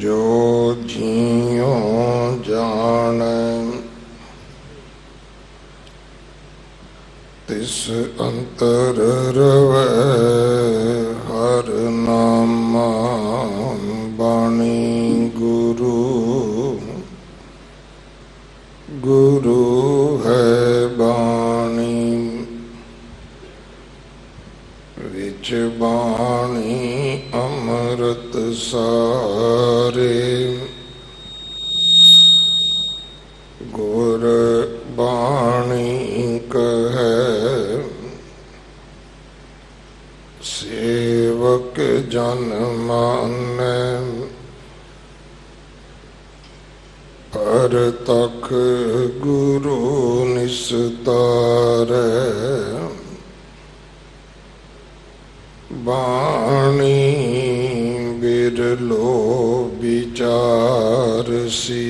जो जियो जाने तिस अंतर रवै हर नामा बाणी गुरु गुरु है बाणी विच बाणी अमृत सारे गुर बाणी कहे सेवक जन मानै पर तक गुरु निस्तारै बाणी बिरलो विचार सी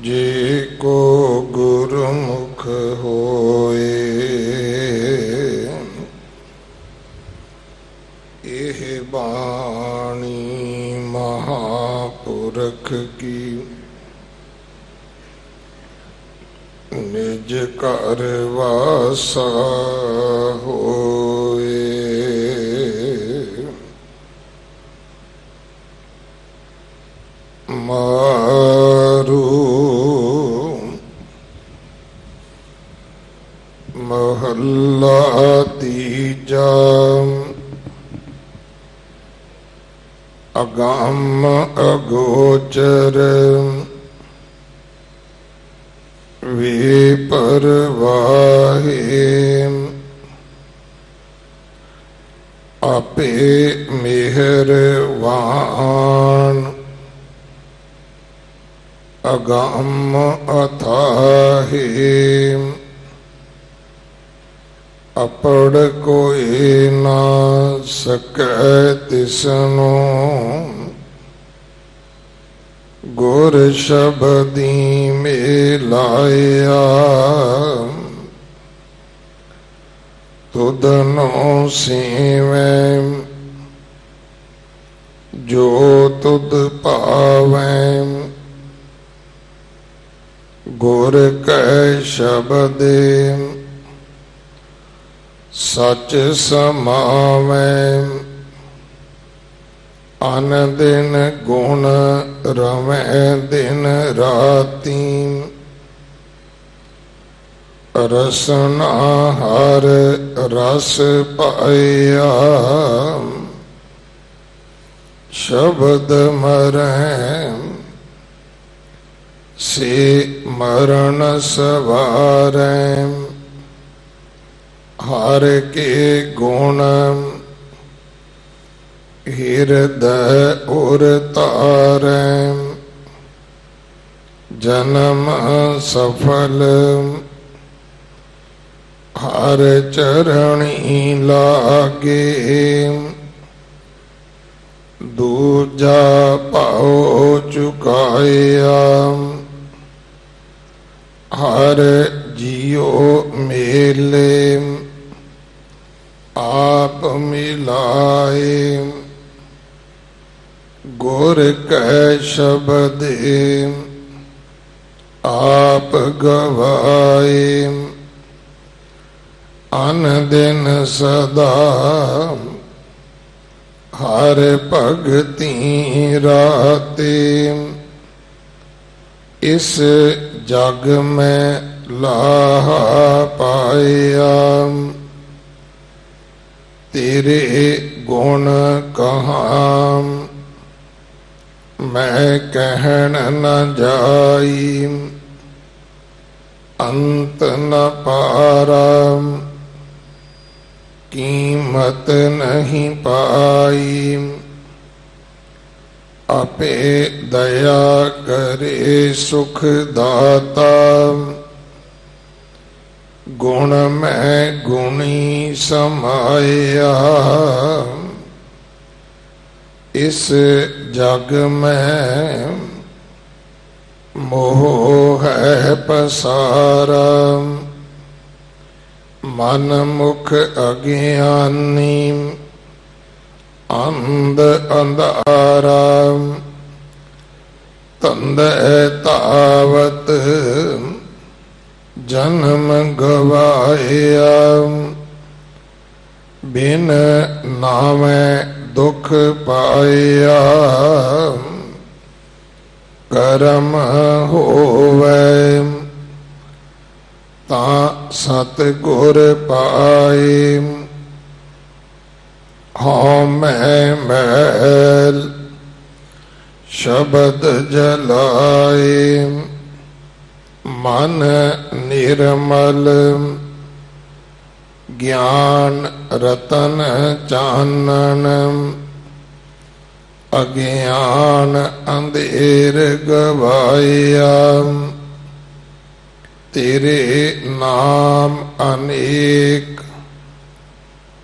जे को गुरुमुख होए एह बाणी महापुरख की निज कर वासा होए मारू महल्ला तीजा अगम अगोचर वे परवाहे आपे मेहरवान अगम अथाहे अपड़ कोई ना सकै तिसनो गुर शब्दी मिलाया तुदनो सीवैं जो तुद पावैं गुर कै शब्दे सच समावैं अन दिन गुण रवैं दिन राती रसना हर रस पाया शब्द मरैं से मरण सवारैं हर के गुण हृदय उर तारैं जन्म सफल हर चरणी लागे दूजा पाओ चुकाया हर जियो मेले आप मिलाए गुर कै शब्द आप गवाए अन दिन सदा हर भगति राते इस जग में लाहा पाया तेरे गुण कहाँ मैं कहन न जाई अंत न पारा कीमत नहीं पाई आपे दया करे सुख दाता गुण में गुणी समाया इस जग में मोह है पसारा मन मुख अज्ञानी ਅੰਧ ਅੰਧਾਰਾ ਧੰਦੇ ਧਾਵਤ ਜਨਮ ਗਵਾਇਆ ਬਿਨ ਨਾਮੈ ਦੁਖ ਪਾਇਆ ਕਰਮ ਹੋਵੇ ਤਾਂ ਸਤ ਗੁਰ ਪਾਏ ਹਉ ਮੈਂ ਮੈਲ ਸ਼ਬਦ ਜਲਾਏ ਮਨ ਨਿਰਮਲ ਗਿਆਨ ਰਤਨ ਚਾਨਣ ਅਗਿਆਨ ਅੰਧੇਰ ਗਵਾਇਆ ਤੇਰੇ ਨਾਮ ਅਨੇਕ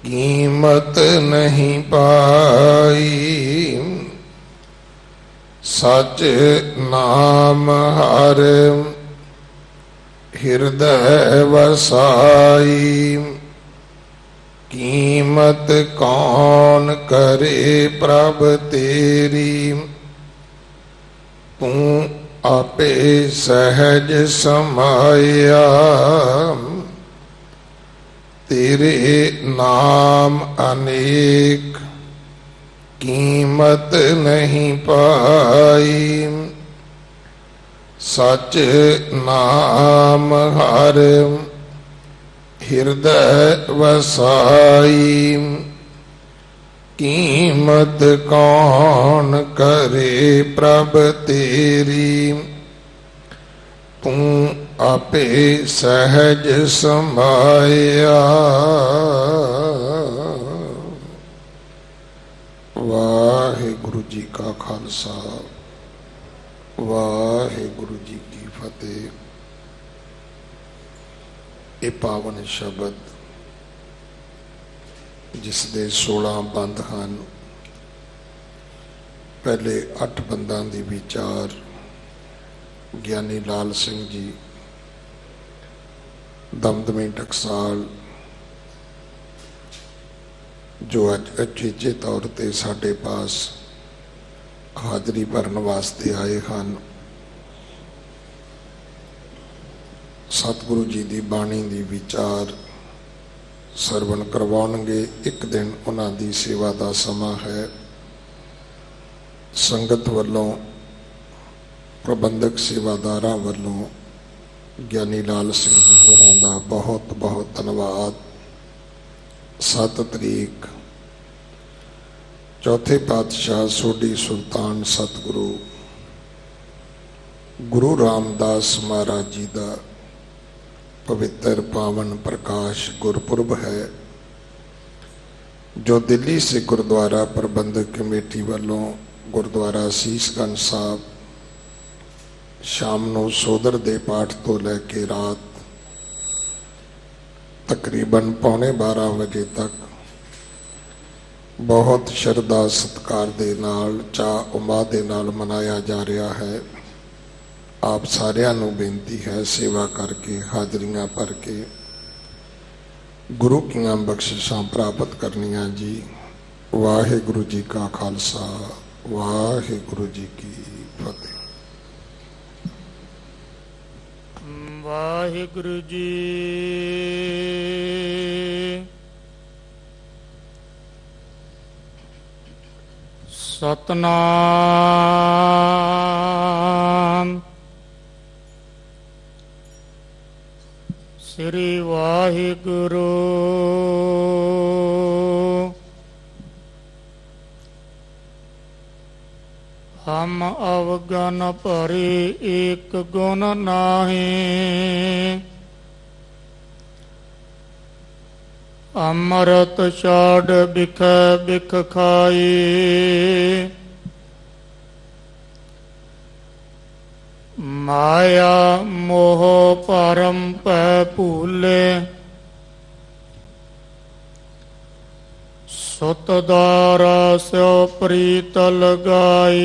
ਕੀਮਤ ਨਹੀਂ ਪਾਈ ਸਚ ਨਾਮ ਹਰ ਹਿਰਦੈ ਵਸਾਈ ਕੀਮਤ ਕੌਣ ਕਰੇ ਪ੍ਰਭ ਤੇਰੀ ਤੂੰ ਆਪੇ ਸਹਿਜ ਸਮਾਇਆ ਤੇਰੇ ਨਾਮ ਅਨੇਕ ਕੀਮਤ ਨਹੀਂ ਪਾਈ ਸਚ ਨਾਮ ਹਰ ਹਿਰਦੈ ਵਸਾਈ ਕੀਮਤ ਕੌਣ ਕਰੇ ਪ੍ਰਭ ਤੇਰੀ ਤੂੰ ਆਪੇ ਸਹਿਜ ਸਮਾਇਆ ਵਾਹਿਗੁਰੂ ਜੀ ਕਾ ਖਾਲਸਾ ਵਾਹਿਗੁਰੂ ਜੀ ਕੀ ਫਤਿਹ। ਇਹ ਪਾਵਨ ਸ਼ਬਦ ਜਿਸ ਦੇ 16 ਬੰਦ ਹਨ। ਪਹਿਲੇ 8 ਬੰਦਾਂ ਦੀ ਵਿਚਾਰ ਗਿਆਨੀ ਲਾਲ ਸਿੰਘ ਜੀ ਦਮਦਮੀ ਟਕਸਾਲ ਜੋ ਅੱਜ ਅਚੇਚੇ ਤੌਰ ਤੇ ਸਾਡੇ ਪਾਸ ਹਾਜ਼ਰੀ ਭਰਨ ਵਾਸਤੇ ਆਏ ਹਨ। ਸਤਿਗੁਰੂ ਜੀ ਦੀ ਬਾਣੀ ਦੀ ਵਿਚਾਰ ਸਰਵਣ ਕਰਵਾਉਣਗੇ। ਇੱਕ ਦਿਨ ਉਹਨਾਂ ਦੀ ਸੇਵਾ ਦਾ ਸਮਾਂ ਹੈ। ਸੰਗਤ ਵੱਲੋਂ ਪ੍ਰਬੰਧਕ ਸੇਵਾਦਾਰਾਂ ਵੱਲੋਂ ਗਿਆਨੀ ਲਾਲ ਸਿੰਘ ਜੀ ਹੋਰਾਂ ਦਾ ਬਹੁਤ ਬਹੁਤ ਧੰਨਵਾਦ। 7 ਤਰੀਕ ਚੌਥੇ ਪਾਤਸ਼ਾਹ ਸੋਢੀ ਸੁਲਤਾਨ ਸਤਿਗੁਰੂ ਗੁਰੂ ਰਾਮਦਾਸ ਮਹਾਰਾਜ ਜੀ ਦਾ ਪਵਿੱਤਰ ਪਾਵਨ ਪ੍ਰਕਾਸ਼ ਗੁਰਪੁਰਬ ਹੈ, ਜੋ ਦਿੱਲੀ ਸਿੱਖ ਗੁਰਦੁਆਰਾ ਪ੍ਰਬੰਧਕ ਕਮੇਟੀ ਵੱਲੋਂ ਗੁਰਦੁਆਰਾ ਸੀਸਗੰਜ ਸਾਹਿਬ ਸ਼ਾਮ ਨੂੰ ਸੋਦਰ ਦੇ ਪਾਠ ਤੋਂ ਲੈ ਕੇ ਰਾਤ ਤਕਰੀਬਨ 11:45 ਵਜੇ ਤੱਕ ਬਹੁਤ ਸ਼ਰਧਾ ਸਤਿਕਾਰ ਦੇ ਨਾਲ ਚਾਅ ਉਮਾ ਦੇ ਨਾਲ ਮਨਾਇਆ ਜਾ ਰਿਹਾ ਹੈ। ਆਪ ਸਾਰਿਆਂ ਨੂੰ ਬੇਨਤੀ ਹੈ ਸੇਵਾ ਕਰਕੇ ਹਾਜ਼ਰੀਆਂ ਭਰ ਕੇ ਗੁਰੂ ਕੀਆਂ ਬਖਸ਼ਿਸ਼ਾਂ ਪ੍ਰਾਪਤ ਕਰਨੀਆਂ ਜੀ। ਵਾਹਿਗੁਰੂ ਜੀ ਕਾ ਖਾਲਸਾ ਵਾਹਿਗੁਰੂ ਜੀ ਕੀ ਫਤਿਹ। ਵਾਹਿਗੁਰੂ ਜੀ। ਸਤਨਾਮ ਸ੍ਰੀ ਵਾਹਿਗੁਰੂ। ਹਮ ਅਵਗਨ ਭਰੇ ਏਕ ਗੁਣ ਨਾਹੀ, ਅੰਮ੍ਰਿਤ ਛਾੜ ਬਿਖ ਬਿਖ ਖਾਈ। ਮਾਇਆ ਮੋਹ ਭਰਮ ਪੈ ਭੂਲੇ, ਸੁਤ ਦਾਰਾ ਸਿਓ ਪ੍ਰੀਤ ਲਗਾਈ।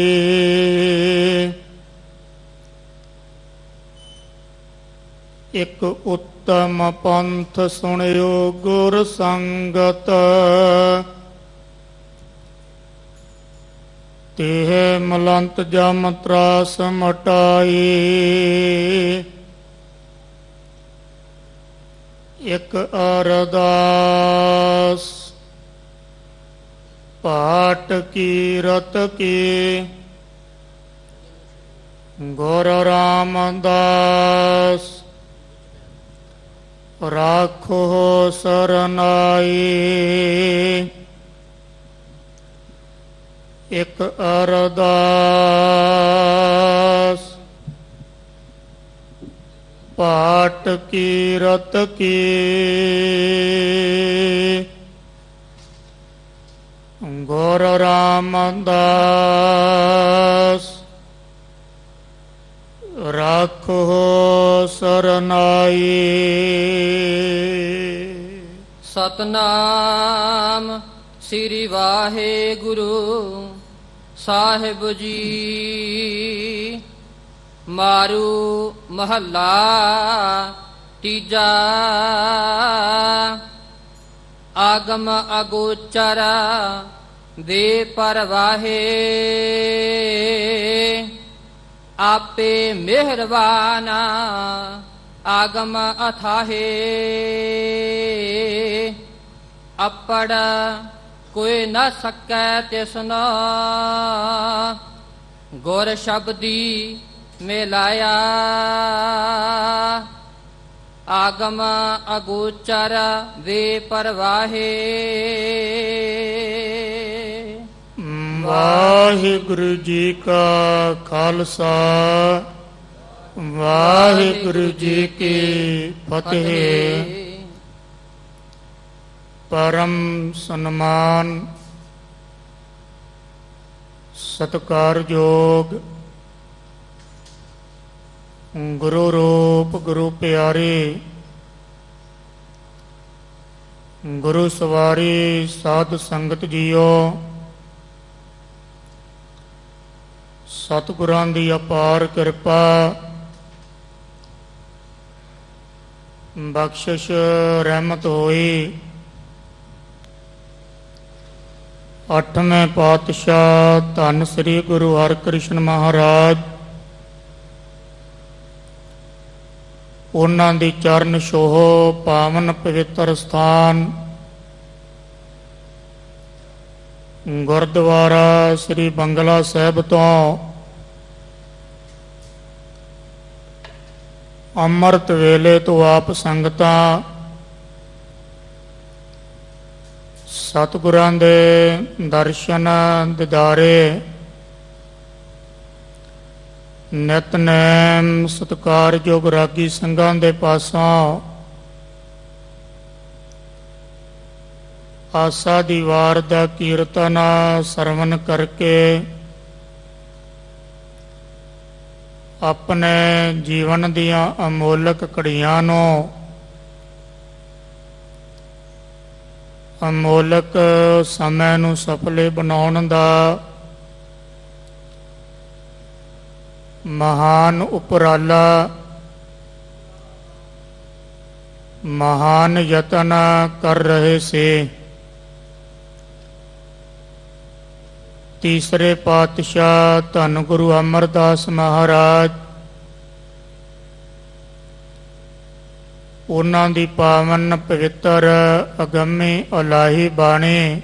ਇਕ ਉੱਤਮ ਪੰਥ ਸੁਣਿਓ ਗੁਰ ਸੰਗਤ, ਤੇਹ ਮਲੰਤ ਜਮ ਤਰਾਸ ਮਟਾਈ। ਇਕ ਅਰਦਾਸ ਪਾਟ ਕੀਰਤ ਕੀ ਗੁਰ ਰਾਮਦਾਸ ਰਾਖੋ ਸਰਨਾਈ। ਇਕ ਅਰਦਾਸ ਪਾਟ ਕੀਰਤ ਕੀ ਗੁਰ ਰਾਮਦਾਸ ਰਾਖੋ ਸਰਨਾਈ। ਸਤਨਾਮ ਸ੍ਰੀ ਵਾਹਿਗੁਰੂ ਸਾਹਿਬ ਜੀ। ਮਾਰੂ ਮਹੱਲਾ ਤੀਜਾ। ਆਗਮ ਅਗੋਚਰ ਵੇ ਪਰਵਾਹੇ। ਆਪੇ ਮਿਹਰਬਾਨਾ ਆਗਮ ਅਥਾਹੇ। ਅਪੜ ਕੋਈ ਨ ਸਕੈ ਤਿਸਨਾ। ਗੁਰ ਸ਼ਬਦੀ ਮਿਲਾਇਆ। ਆਗਮ ਅਗੋਚਰ ਵੇ ਪਰਵਾਹੇ। ਵਾਹਿਗੁਰੂ ਜੀ ਕਾ ਖਾਲਸਾ ਵਾਹਿਗੁਰੂ ਜੀ ਕੀ ਫਤਿਹ। ਪਰਮ ਸਨਮਾਨ ਸਤਿਕਾਰਯੋਗ ਗੁਰੂ ਰੂਪ ਗੁਰੂ ਪਿਆਰੇ ਗੁਰੂ ਸਵਾਰੀ ਸਾਧ ਸੰਗਤ ਜੀਓ। ਸਤਿਗੁਰਾਂ ਦੀ ਅਪਾਰ ਕਿਰਪਾ ਬਖਸ਼ਿਸ਼ ਰਹਿਮਤ ਹੋਈ। ਅੱਠਵੇਂ ਪਾਤਸ਼ਾਹ ਧੰਨ ਸ੍ਰੀ ਗੁਰੂ ਹਰਿਕ੍ਰਿਸ਼ਨ ਮਹਾਰਾਜ, ਉਹਨਾਂ ਦੀ ਚਰਨ ਛੋਹ ਪਾਵਨ ਪਵਿੱਤਰ ਸਥਾਨ ਗੁਰਦੁਆਰਾ ਸ੍ਰੀ ਬੰਗਲਾ ਸਾਹਿਬ ਤੋਂ ਅੰਮ੍ਰਿਤ ਵੇਲੇ ਤੋਂ ਆਪ ਸੰਗਤਾਂ ਸਤਿਗੁਰਾਂ ਦੇ ਦਰਸ਼ਨ ਦਿਦਾਰੇ ਨਿਤਨੇਮ ਸਤਿਕਾਰਯੋਗ ਰਾਗੀ ਸਿੰਘਾਂ ਦੇ ਪਾਸੋਂ ਆਸਾ ਦੀ ਵਾਰ ਦਾ ਕੀਰਤਨ ਸਰਵਨ ਕਰਕੇ ਆਪਣੇ ਜੀਵਨ ਦੀਆਂ ਅਮੋਲਕ ਘੜੀਆਂ ਨੂੰ ਅਮੋਲਕ ਸਮੇਂ ਨੂੰ ਸਫਲੇ ਬਣਾਉਣ ਦਾ ਮਹਾਨ ਉਪਰਾਲਾ ਮਹਾਨ ਯਤਨ ਕਰ ਰਹੇ ਸੀ। ਤੀਸਰੇ ਪਾਤਸ਼ਾਹ ਧੰਨ ਗੁਰੂ ਅਮਰਦਾਸ ਮਹਾਰਾਜ, ਉਹਨਾਂ ਦੀ ਪਾਵਨ ਪਵਿੱਤਰ ਅਗੰਮੀ ਇਲਾਹੀ ਬਾਣੀ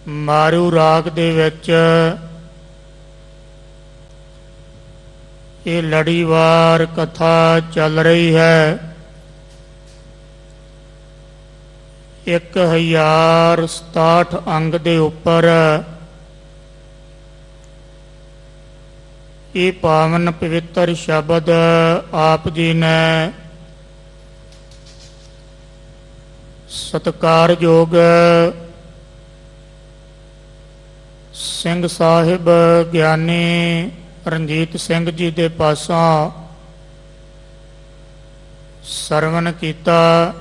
ਮਾਰੂ ਰਾਗ ਦੇ ਵਿੱਚ ਇਹ ਲੜੀਵਾਰ ਕਥਾ ਚੱਲ ਰਹੀ ਹੈ। 1067 ਅੰਗ ਦੇ ਉੱਪਰ ਇਹ ਪਾਵਨ ਪਵਿੱਤਰ ਸ਼ਬਦ ਆਪ ਜੀ ਨੇ ਸਤਿਕਾਰਯੋਗ ਸਿੰਘ ਸਾਹਿਬ ਗਿਆਨੀ ਰਣਜੀਤ ਸਿੰਘ ਜੀ ਦੇ ਪਾਸੋਂ ਸਰਵਨ ਕੀਤਾ।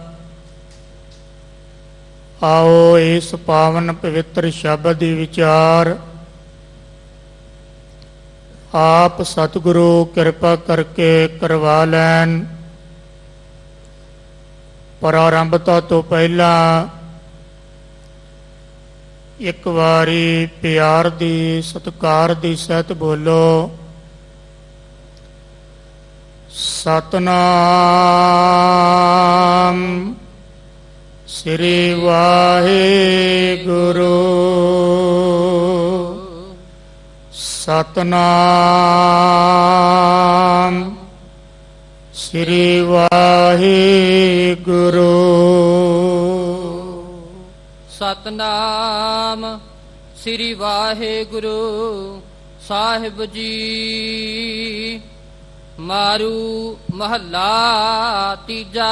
ਆਓ ਇਸ ਪਾਵਨ ਪਵਿੱਤਰ ਸ਼ਬਦ ਦੀ ਵਿਚਾਰ ਆਪ ਸਤਿਗੁਰੂ ਕਿਰਪਾ ਕਰਕੇ ਕਰਵਾ ਲੈਣ। ਪ੍ਰਾਰੰਭਤਾ ਤੋਂ ਪਹਿਲਾਂ ਇੱਕ ਵਾਰੀ ਪਿਆਰ ਦੀ ਸਤਿਕਾਰ ਦੀ ਸਹਿਤ ਬੋਲੋ। ਸਤਨਾਮ ਸ੍ਰੀ ਵਾਹਿਗੁਰੂ। ਸਤਨਾਮ ਸ੍ਰੀ ਵਾਹਿਗੁਰੂ। ਸਤਨਾਮ ਸ੍ਰੀ ਵਾਹਿਗੁਰੂ ਸਾਹਿਬ ਜੀ। ਮਾਰੂ ਮਹੱਲਾ ਤੀਜਾ।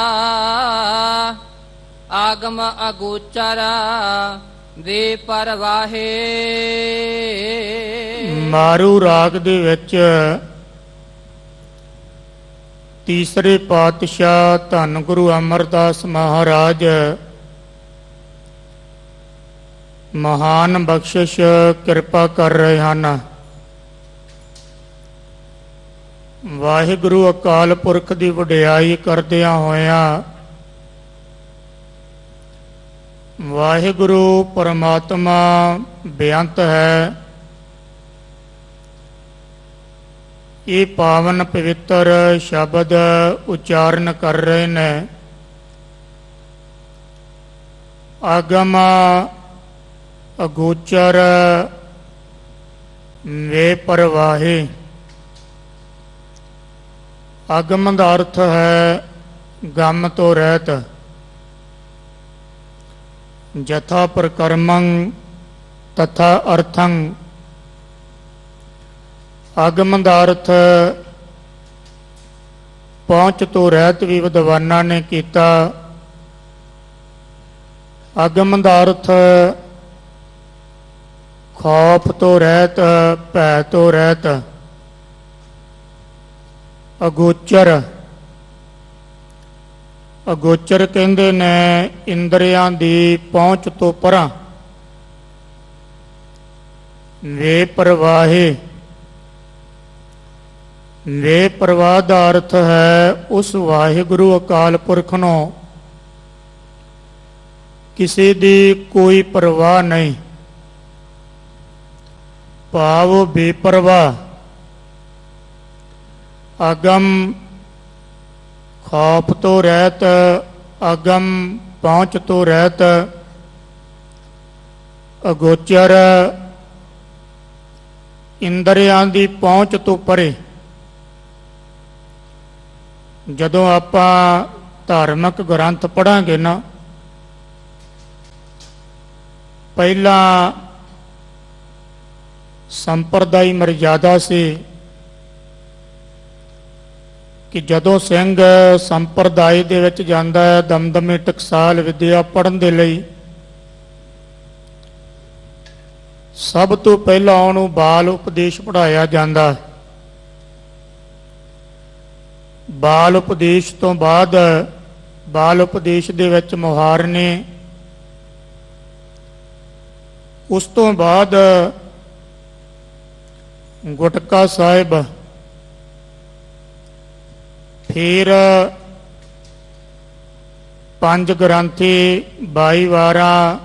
ਆਗਮ ਅਗੋਚਰ ਬੇਪਰਵਾਹੇ। ਮਾਰੂ ਰਾਗ ਦੇ ਵਿੱਚ ਤੀਸਰੇ ਪਾਤਸ਼ਾਹ ਧੰਨ ਗੁਰੂ ਅਮਰਦਾਸ ਮਹਾਰਾਜ ਮਹਾਨ ਬਖਸ਼ਿਸ਼ ਕਿਰਪਾ ਕਰ ਰਹੇ ਹਨ। ਵਾਹਿਗੁਰੂ ਅਕਾਲ ਪੁਰਖ ਦੀ ਵਡਿਆਈ ਕਰਦਿਆਂ ਹੋਇਆਂ ਵਾਹਿਗੁਰੂ ਪਰਮਾਤਮਾ ਬੇਅੰਤ ਹੈ। ਇਹ ਪਾਵਨ ਪਵਿੱਤਰ ਸ਼ਬਦ ਉਚਾਰਨ ਕਰ ਰਹੇ ਨੇ। ਆਗਮ ਅਗੋਚਰ ਬੇਪਰਵਾਹੇ। ਆਗਮ ਦਾ ਅਰਥ ਹੈ ਗਮ ਤੋਂ ਰਹਿਤ। ਜਥਾ ਪ੍ਰਕਰਮੰ ਤਥਾ ਅਰਥੰ। ਆਗਮ ਦਾ ਅਰਥ ਪਹੁੰਚ ਤੋਂ ਰਹਿਤ ਵੀ ਵਿਦਵਾਨਾਂ ਨੇ ਕੀਤਾ। ਆਗਮ ਦਾ ਅਰਥ ਖੌਫ ਤੋਂ ਰਹਿਤ, ਭੈ ਤੋਂ ਰਹਿਤ। ਅਗੋਚਰ, ਅਗੋਚਰ ਕਹਿੰਦੇ ਨੇ ਇੰਦਰੀਆਂ ਦੀ ਪਹੁੰਚ ਤੋਂ ਪਰਾਂ। ਬੇਪਰਵਾਹੇ, ਬੇਪਰਵਾਹ ਦਾ ਅਰਥ ਹੈ ਉਸ ਵਾਹਿਗੁਰੂ ਅਕਾਲ ਪੁਰਖ ਨੂੰ ਕਿਸੇ ਦੀ ਕੋਈ ਪਰਵਾਹ ਨਹੀਂ। ਭਾਵ ਬੇਪਰਵਾਹ। ਆਗਮ ਖੌਫ ਤੋਂ ਰਹਿਤ, ਆਗਮ ਪਹੁੰਚ ਤੋਂ ਰਹਿਤ। ਅਗੋਚਰ ਇੰਦਰੀਆਂ ਦੀ ਪਹੁੰਚ ਤੋਂ ਪਰੇ। ਜਦੋਂ ਆਪਾਂ ਧਾਰਮਿਕ ਗ੍ਰੰਥ ਪੜ੍ਹਾਂਗੇ ਨਾ, ਪਹਿਲਾਂ ਸੰਪਰਦਾਈ ਮਰਜ਼ਾਦਾ ਸੀ ਕਿ ਜਦੋਂ ਸਿੰਘ ਸੰਪਰਦਾਇ ਦੇ ਵਿੱਚ ਜਾਂਦਾ ਹੈ ਦਮਦਮੇ ਟਕਸਾਲ ਵਿਦਿਆ ਪੜ੍ਹਨ ਦੇ ਲਈ, ਸਭ ਤੋਂ ਪਹਿਲਾਂ ਉਹਨੂੰ ਬਾਲ ਉਪਦੇਸ਼ ਪੜ੍ਹਾਇਆ ਜਾਂਦਾ। ਬਾਲ ਉਪਦੇਸ਼ ਤੋਂ ਬਾਅਦ ਬਾਲ ਉਪਦੇਸ਼ ਦੇ ਵਿੱਚ ਮੁਹਾਰਨੇ, ਉਸ ਤੋਂ ਬਾਅਦ ਗੁਟਕਾ ਸਾਹਿਬ, ਫਿਰ ਪੰਜ ਗ੍ਰੰਥੀ 22 ਵਾਰਾਂ,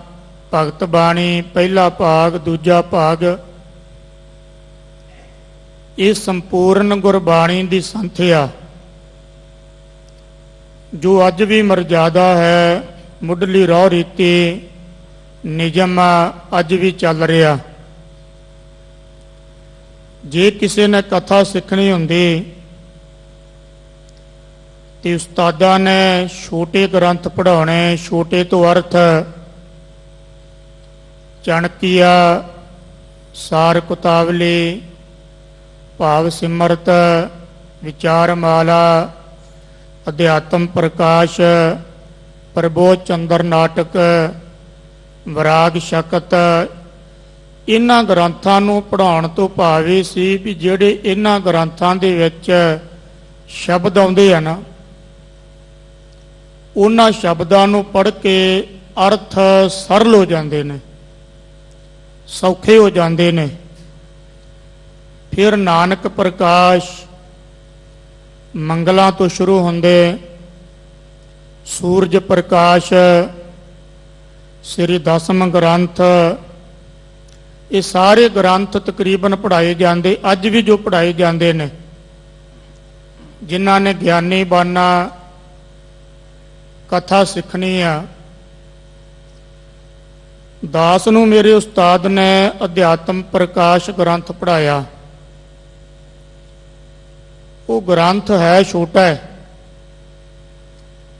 ਭਗਤ ਬਾਣੀ ਪਹਿਲਾ ਭਾਗ, ਦੂਜਾ ਭਾਗ। ਇਹ ਸੰਪੂਰਨ ਗੁਰਬਾਣੀ ਦੀ ਸੰਥਿਆ ਜੋ ਅੱਜ ਵੀ ਮਰਜ਼ਾਦਾ ਹੈ, ਮੁੱਢਲੀ ਰਹੁ ਰੀਤੀ ਨਿਯਮ ਅੱਜ ਵੀ ਚੱਲ ਰਿਹਾ। ਜੇ ਕਿਸੇ ਨੇ ਕਥਾ ਸਿੱਖਣੀ ਹੁੰਦੀ ਤੇ ਉਸਤਾਦਾਂ ਨੇ ਛੋਟੇ ਗ੍ਰੰਥ ਪੜ੍ਹਾਉਣੇ। ਛੋਟੇ ਤੋਂ ਅਰਥ ਚਣਕੀਆ, ਸਾਰ ਕੁਤਾਵਲੀ, ਭਾਵ ਸਿਮਰਤ, ਵਿਚਾਰਮਾਲਾ, ਅਧਿਆਤਮ ਪ੍ਰਕਾਸ਼, ਪ੍ਰਬੋਧ ਚੰਦਰ ਨਾਟਕ, ਵਿਰਾਗ ਸ਼ਕਤ। ਇਹਨਾਂ ਗ੍ਰੰਥਾਂ ਨੂੰ ਪੜ੍ਹਾਉਣ ਤੋਂ ਭਾਵ ਇਹ ਸੀ ਵੀ ਜਿਹੜੇ ਇਹਨਾਂ ਗ੍ਰੰਥਾਂ ਦੇ ਵਿੱਚ ਸ਼ਬਦ ਆਉਂਦੇ ਆ ਨਾ, ਉਹਨਾਂ ਸ਼ਬਦਾਂ ਨੂੰ ਪੜ੍ਹ ਕੇ ਅਰਥ ਸਰਲ ਹੋ ਜਾਂਦੇ ਨੇ, ਸੌਖੇ ਹੋ ਜਾਂਦੇ ਨੇ। ਫਿਰ ਨਾਨਕ ਪ੍ਰਕਾਸ਼ ਮੰਗਲਾਂ ਤੋਂ ਸ਼ੁਰੂ ਹੁੰਦੇ, ਸੂਰਜ ਪ੍ਰਕਾਸ਼, ਸ੍ਰੀ ਦਸਮ ਗ੍ਰੰਥ, ਇਹ ਸਾਰੇ ਗ੍ਰੰਥ ਤਕਰੀਬਨ ਪੜ੍ਹਾਏ ਜਾਂਦੇ, ਅੱਜ ਵੀ ਜੋ ਪੜ੍ਹਾਏ ਜਾਂਦੇ ਨੇ, ਜਿਨ੍ਹਾਂ ਨੇ ਗਿਆਨੀ ਬਣਨਾ, ਕਥਾ ਸਿੱਖਣੀ ਆ। ਦਾਸ ਨੂੰ ਮੇਰੇ ਉਸਤਾਦ ਨੇ ਅਧਿਆਤਮ ਪ੍ਰਕਾਸ਼ ਗ੍ਰੰਥ ਪੜ੍ਹਾਇਆ। ਉਹ ਗ੍ਰੰਥ ਹੈ ਛੋਟਾ ਹੈ,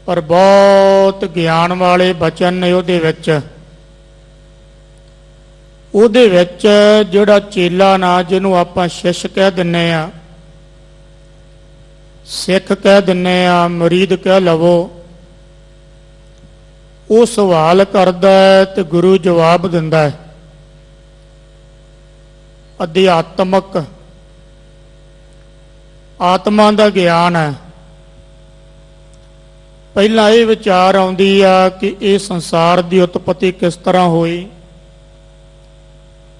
ਪਰ ਬਹੁਤ ਗਿਆਨ ਵਾਲੇ ਬਚਨ ਨੇ ਉਹਦੇ ਵਿੱਚ। ਉਹਦੇ ਵਿੱਚ ਜਿਹੜਾ ਚੇਲਾ ਨਾ, ਜਿਹਨੂੰ ਆਪਾਂ ਸ਼ਿਸ਼ ਕਹਿ ਦਿੰਨੇ ਆ, ਸਿੱਖ ਕਹਿ ਦਿੰਨੇ ਆ, ਮੁਰੀਦ ਕਹਿ ਲਵੋ, ਉਹ ਸਵਾਲ ਕਰਦਾ ਹੈ ਤੇ ਗੁਰੂ ਜਵਾਬ ਦਿੰਦਾ ਹੈ। ਅਧਿਆਤਮਕ ਆਤਮਾ ਦਾ ਗਿਆਨ ਹੈ। ਪਹਿਲਾਂ ਇਹ ਵਿਚਾਰ ਆਉਂਦੀ ਆ ਕਿ ਇਹ ਸੰਸਾਰ ਦੀ ਉਤਪਤੀ ਕਿਸ ਤਰ੍ਹਾਂ ਹੋਈ।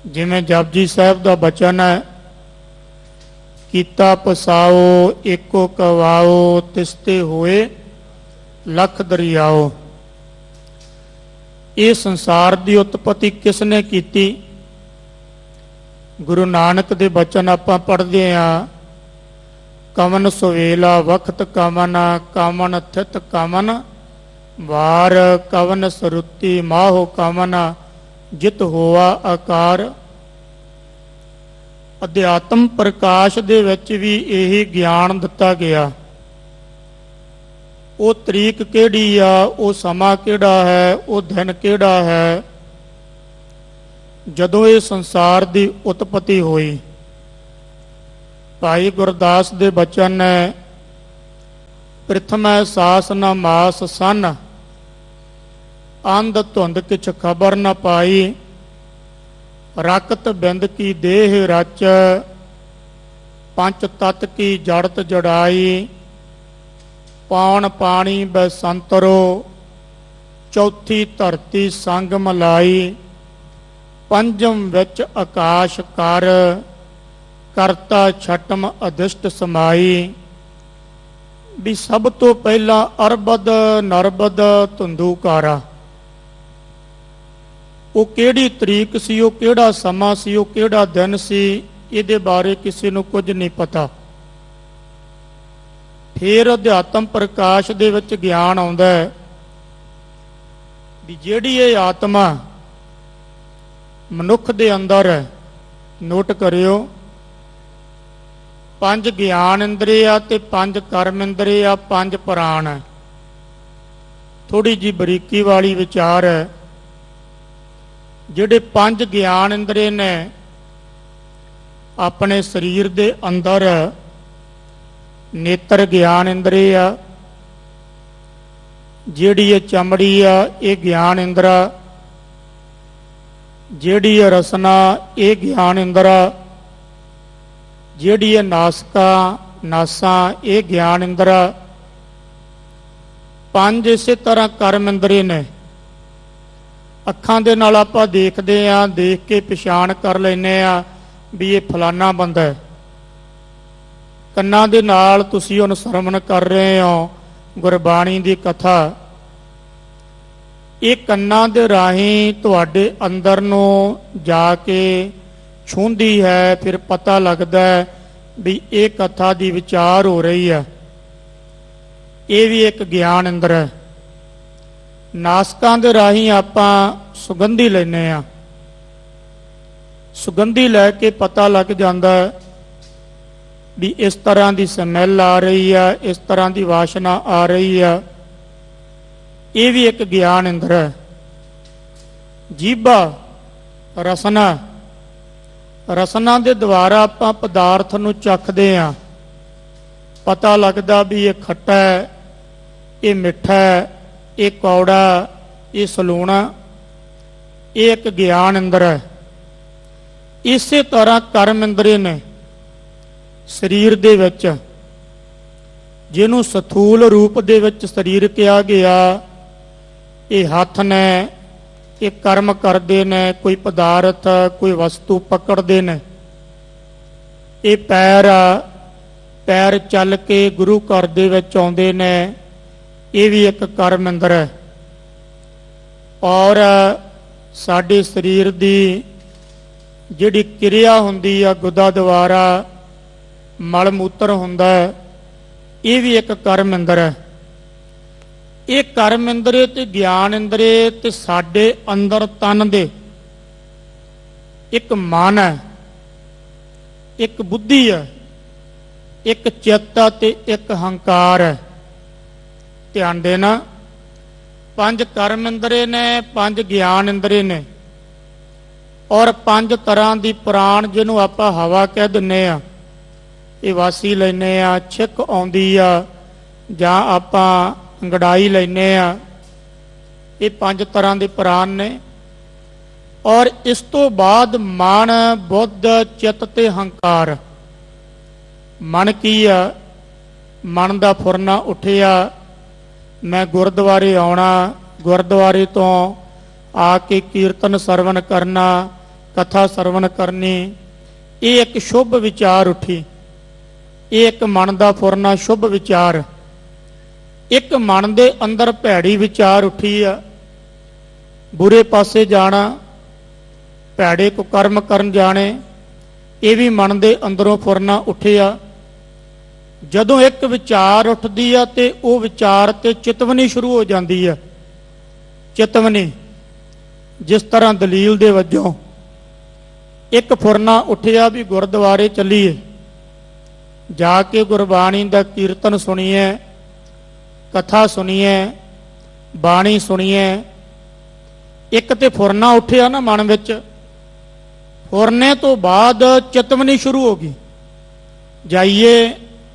ਜਿਵੇਂ ਜਪਜੀ ਸਾਹਿਬ ਦਾ ਬਚਨ ਹੈ, ਕੀਤਾ ਪਸਾਓ ਏਕੋ ਕਵਾਓ, ਤਿਸਤੇ ਹੋਏ ਲੱਖ ਦਰਿਆਓ। ਇਹ ਸੰਸਾਰ ਦੀ ਉਤਪਤੀ ਕਿਸ ਨੇ ਕੀਤੀ? ਗੁਰੂ ਨਾਨਕ ਦੇ ਬਚਨ ਆਪਾਂ ਪੜ੍ਹਦੇ ਹਾਂ, ਕਮਨ ਸੁਵੇਲਾ ਵਖਤ ਕਮਨ, ਕਮਨ ਥਿਤ ਕਮਨ ਵਾਰ, ਕਵਨ ਸਰੁੱਤੀ ਮਾਹੋ ਕਮਨ, ਜਿਤ ਹੋਆ ਆਕਾਰ। ਅਧਿਆਤਮ ਪ੍ਰਕਾਸ਼ ਦੇ ਵਿੱਚ ਵੀ ਇਹੀ ਗਿਆਨ ਦਿੱਤਾ ਗਿਆ। ਉਹ ਤਰੀਕ ਕਿਹੜੀ ਆ, ਉਹ ਸਮਾਂ ਕਿਹੜਾ ਹੈ, ਉਹ ਦਿਨ ਕਿਹੜਾ ਹੈ ਜਦੋਂ ਇਹ ਸੰਸਾਰ ਦੀ ਉਤਪਤੀ ਹੋਈ। ਭਾਈ ਗੁਰਦਾਸ ਦੇ ਬਚਨ ਨੇ, ਪ੍ਰਿਥਮੈ ਸਾਸ ਨ ਮਾਸ ਸਨ, ਅੰਧ ਧੁੰਦ ਕਿਛ ਖਬਰ ਨ ਪਾਈ, ਰਕਤ ਬਿੰਦ ਕੀ ਦੇਹ ਰਚ, ਪੰਚ ਤਤ ਕੀ ਜੜਤ ਜੜਾਈ, ਪੌਣ ਪਾਣੀ ਬੈਸੰਤਰੋ, ਚੌਥੀ ਧਰਤੀ ਸੰਗ ਮਲਾਈ, ਪੰਜਮ ਵਿੱਚ ਆਕਾਸ਼ ਕਰ, ਕਰਤਾ ਛਟਮ ਅਧਿਸ਼ਟ ਸਮਾਈ। ਵੀ ਸਭ ਤੋਂ ਪਹਿਲਾਂ ਅਰਬਦ ਨਰਬਦ ਧੁੰਦੂਕਾਰਾ। ਉਹ ਕਿਹੜੀ ਤਰੀਕ ਸੀ, ਉਹ ਕਿਹੜਾ ਸਮਾਂ ਸੀ, ਉਹ ਕਿਹੜਾ ਦਿਨ ਸੀ, ਇਹਦੇ ਬਾਰੇ ਕਿਸੇ ਨੂੰ ਕੁਝ ਨਹੀਂ ਪਤਾ। ਫਿਰ ਅਧਿਆਤਮ ਪ੍ਰਕਾਸ਼ ਦੇ ਵਿੱਚ ਗਿਆਨ ਆਉਂਦਾ ਹੈ ਵੀ ਜਿਹੜੀ ਇਹ ਆਤਮਾ ਮਨੁੱਖ ਦੇ ਅੰਦਰ ਹੈ, ਨੋਟ ਕਰਿਓ, 5 ਗਿਆਨ ਇੰਦਰੀਆ ਤੇ 5 ਕਰਮ ਇੰਦਰੀਆ, 5 ਪ੍ਰਾਣ ਹੈ। ਥੋੜੀ ਜੀ ਬਰੀਕੀ ਵਾਲੀ ਵਿਚਾਰ ਹੈ। ਜਿਹੜੇ 5 ਗਿਆਨ ਇੰਦਰੀ ਨੇ ਆਪਣੇ ਸਰੀਰ ਦੇ ਅੰਦਰ, ਨੇਤਰ ਗਿਆਨ ਇੰਦਰੀ ਆ, ਜਿਹੜੀ ਇਹ ਚਮੜੀ ਆ ਇਹ ਗਿਆਨ ਇੰਦਰਾ, ਜਿਹੜੀ ਇਹ ਰਸਨਾ ਇਹ ਗਿਆਨ ਇੰਦਰਾ, ਜਿਹੜੀ ਇਹ ਨਾਸਕਾ ਨਾਸਾਂ ਇਹ ਗਿਆਨ ਇੰਦਰਾ। 5 ਇਸੇ ਤਰ੍ਹਾਂ ਕਰਮ ਇੰਦਰੀ ਨੇ। ਅੱਖਾਂ ਦੇ ਨਾਲ ਆਪਾਂ ਦੇਖਦੇ ਆਂ, ਦੇਖ ਕੇ ਪਛਾਣ ਕਰ ਲੈਨੇ ਆ ਵੀ ਇਹ ਫਲਾਨਾ ਬੰਦਾ ਹੈ। ਕੰਨਾਂ ਦੇ ਨਾਲ ਤੁਸੀਂ ਉਹਨੂੰ ਸਰਵਣ ਕਰ ਰਹੇ ਹੋ ਗੁਰਬਾਣੀ ਦੀ ਕਥਾ। ਇਹ ਕੰਨਾਂ ਦੇ ਰਾਹੀਂ ਤੁਹਾਡੇ ਅੰਦਰ ਨੂੰ ਜਾ ਕੇ ਛੂੰਹਦੀ ਹੈ, ਫਿਰ ਪਤਾ ਲੱਗਦਾ ਹੈ ਵੀ ਇਹ ਕਥਾ ਦੀ ਵਿਚਾਰ ਹੋ ਰਹੀ ਹੈ। ਇਹ ਵੀ ਇੱਕ ਗਿਆਨ ਇੰਦਰ ਹੈ। ਨਾਸਕਾਂ ਦੇ ਰਾਹੀਂ ਆਪਾਂ ਸੁਗੰਧੀ ਲੈਨੇ ਆ, ਸੁਗੰਧੀ ਲੈ ਕੇ ਪਤਾ ਲੱਗ ਜਾਂਦਾ ਹੈ ਵੀ ਇਸ ਤਰ੍ਹਾਂ ਦੀ ਸਮੈਲ ਆ ਰਹੀ ਆ, ਇਸ ਤਰ੍ਹਾਂ ਦੀ ਵਾਸ਼ਨਾ ਆ ਰਹੀ ਆ। ਇਹ ਵੀ ਇੱਕ ਗਿਆਨ ਇੰਦਰ ਹੈ। ਜੀਭਾ ਰਸਨਾ, ਰਸਨਾ ਦੇ ਦੁਆਰਾ ਆਪਾਂ ਪਦਾਰਥ ਨੂੰ ਚੱਖਦੇ ਆ, ਪਤਾ ਲੱਗਦਾ ਵੀ ਇਹ ਖੱਟਾ ਹੈ, ਇਹ ਮਿੱਠਾ ਹੈ, ਇਹ ਕੌੜਾ, ਇਹ ਸਲੂਣਾ। ਇਹ ਇੱਕ ਗਿਆਨ ਇੰਦਰ ਹੈ। ਇਸੇ ਤਰ੍ਹਾਂ ਕਰਮ ਇੰਦਰੀ ਨੇ ਸਰੀਰ ਦੇ ਵਿੱਚ, ਜਿਹਨੂੰ ਸਥੂਲ ਰੂਪ ਦੇ ਵਿੱਚ ਸਰੀਰ ਕਿਹਾ ਗਿਆ। ਇਹ ਹੱਥ ਨੇ, ਇਹ ਕਰਮ ਕਰਦੇ ਨੇ, ਕੋਈ ਪਦਾਰਥ ਕੋਈ ਵਸਤੂ ਪਕੜਦੇ ਨੇ। ਇਹ ਪੈਰ ਆ, ਪੈਰ ਚੱਲ ਕੇ ਗੁਰੂ ਘਰ ਦੇ ਵਿੱਚ ਆਉਂਦੇ ਨੇ। ਇਹ ਵੀ ਇੱਕ ਕਰਮ ਇੰਦਰ ਹੈ। ਔਰ ਸਾਡੇ ਸਰੀਰ ਦੀ ਜਿਹੜੀ ਕਿਰਿਆ ਹੁੰਦੀ ਆ ਗੁਦਾ ਦੁਆਰਾ ਮਲ ਮੂਤਰ ਹੁੰਦਾ ਹੈ, ਇਹ ਵੀ ਇੱਕ ਕਰਮ ਇੰਦਰ ਹੈ। ਇਹ ਕਰਮ ਇੰਦਰੇ ਤੇ ਗਿਆਨ ਇੰਦਰੇ ਤੇ ਸਾਡੇ ਅੰਦਰ ਤਨ ਦੇ ਇੱਕ ਮਨ ਹੈ, ਇੱਕ ਬੁੱਧੀ ਹੈ, ਇੱਕ ਚਿੱਤ ਤੇ ਇੱਕ ਹੰਕਾਰ ਹੈ। ਧਿਆਨ ਦੇਣਾ, 5 ਕਰਮ ਇੰਦਰੇ ਨੇ, 5 ਗਿਆਨ ਇੰਦਰੇ ਨੇ, ਔਰ 5 ਤਰ੍ਹਾਂ ਦੀ ਪ੍ਰਾਣ ਜਿਹਨੂੰ ਆਪਾਂ ਹਵਾ ਕਹਿ ਦਿੰਨੇ ਆ, ਇਹ ਵਾਸੀ ਲੈਨੇ ਆ, ਛਿੱਕ ਆਉਂਦੀ ਆ, ਜਾਂ ਆਪਾਂ ਅੰਗੜਾਈ ਲੈਨੇ ਆ। ਇਹ 5 ਤਰ੍ਹਾਂ ਦੇ ਪ੍ਰਾਣ ਨੇ। ਔਰ ਇਸ ਤੋਂ ਬਾਅਦ ਮਨ, ਬੁੱਧ, ਚਿੱਤ ਤੇ ਹੰਕਾਰ। ਮਨ ਕੀ ਆ? ਮਨ ਦਾ ਫੁਰਨਾ ਉੱਠਿਆ, ਮੈਂ ਗੁਰਦੁਆਰੇ ਆਉਣਾ, ਗੁਰਦੁਆਰੇ ਤੋਂ ਆ ਕੇ ਕੀਰਤਨ ਸਰਵਣ ਕਰਨਾ, ਕਥਾ ਸਰਵਣ ਕਰਨੀ, ਇਹ ਇੱਕ ਸ਼ੁਭ ਵਿਚਾਰ ਉੱਠੀ। ਇਹ ਇੱਕ ਮਨ ਦਾ ਫੁਰਨਾ, ਸ਼ੁਭ ਵਿਚਾਰ। ਇੱਕ ਮਨ ਦੇ ਅੰਦਰ ਭੈੜੀ ਵਿਚਾਰ ਉੱਠੀ ਆ, ਬੁਰੇ ਪਾਸੇ ਜਾਣਾ, ਭੈੜੇ ਕੁਕਰਮ ਕਰਨ ਜਾਣੇ, ਇਹ ਵੀ ਮਨ ਦੇ ਅੰਦਰੋਂ ਫੁਰਨਾ ਉੱਠਿਆ। ਜਦੋਂ ਇੱਕ ਵਿਚਾਰ ਉੱਠਦੀ ਆ ਤੇ ਉਹ ਵਿਚਾਰ ਤੇ ਚਿਤਵਨੀ ਸ਼ੁਰੂ ਹੋ ਜਾਂਦੀ ਆ। ਚਿਤਵਨੀ ਜਿਸ ਤਰ੍ਹਾਂ ਦਲੀਲ ਦੇ ਵਜੋਂ ਇੱਕ ਫੁਰਨਾ ਉੱਠਿਆ ਵੀ ਗੁਰਦੁਆਰੇ ਚੱਲੀਏ, ਜਾ ਕੇ ਗੁਰਬਾਣੀ ਦਾ ਕੀਰਤਨ ਸੁਣੀਏ, ਕਥਾ ਸੁਣੀਏ, ਬਾਣੀ ਸੁਣੀਏ। ਇੱਕ ਤੇ ਫੁਰਨਾ ਉੱਠਿਆ ਨਾ ਮਨ ਵਿੱਚ, ਫੁਰਨੇ ਤੋਂ ਬਾਅਦ ਚਿਤਵਨੀ ਸ਼ੁਰੂ ਹੋ ਗਈ, ਜਾਈਏ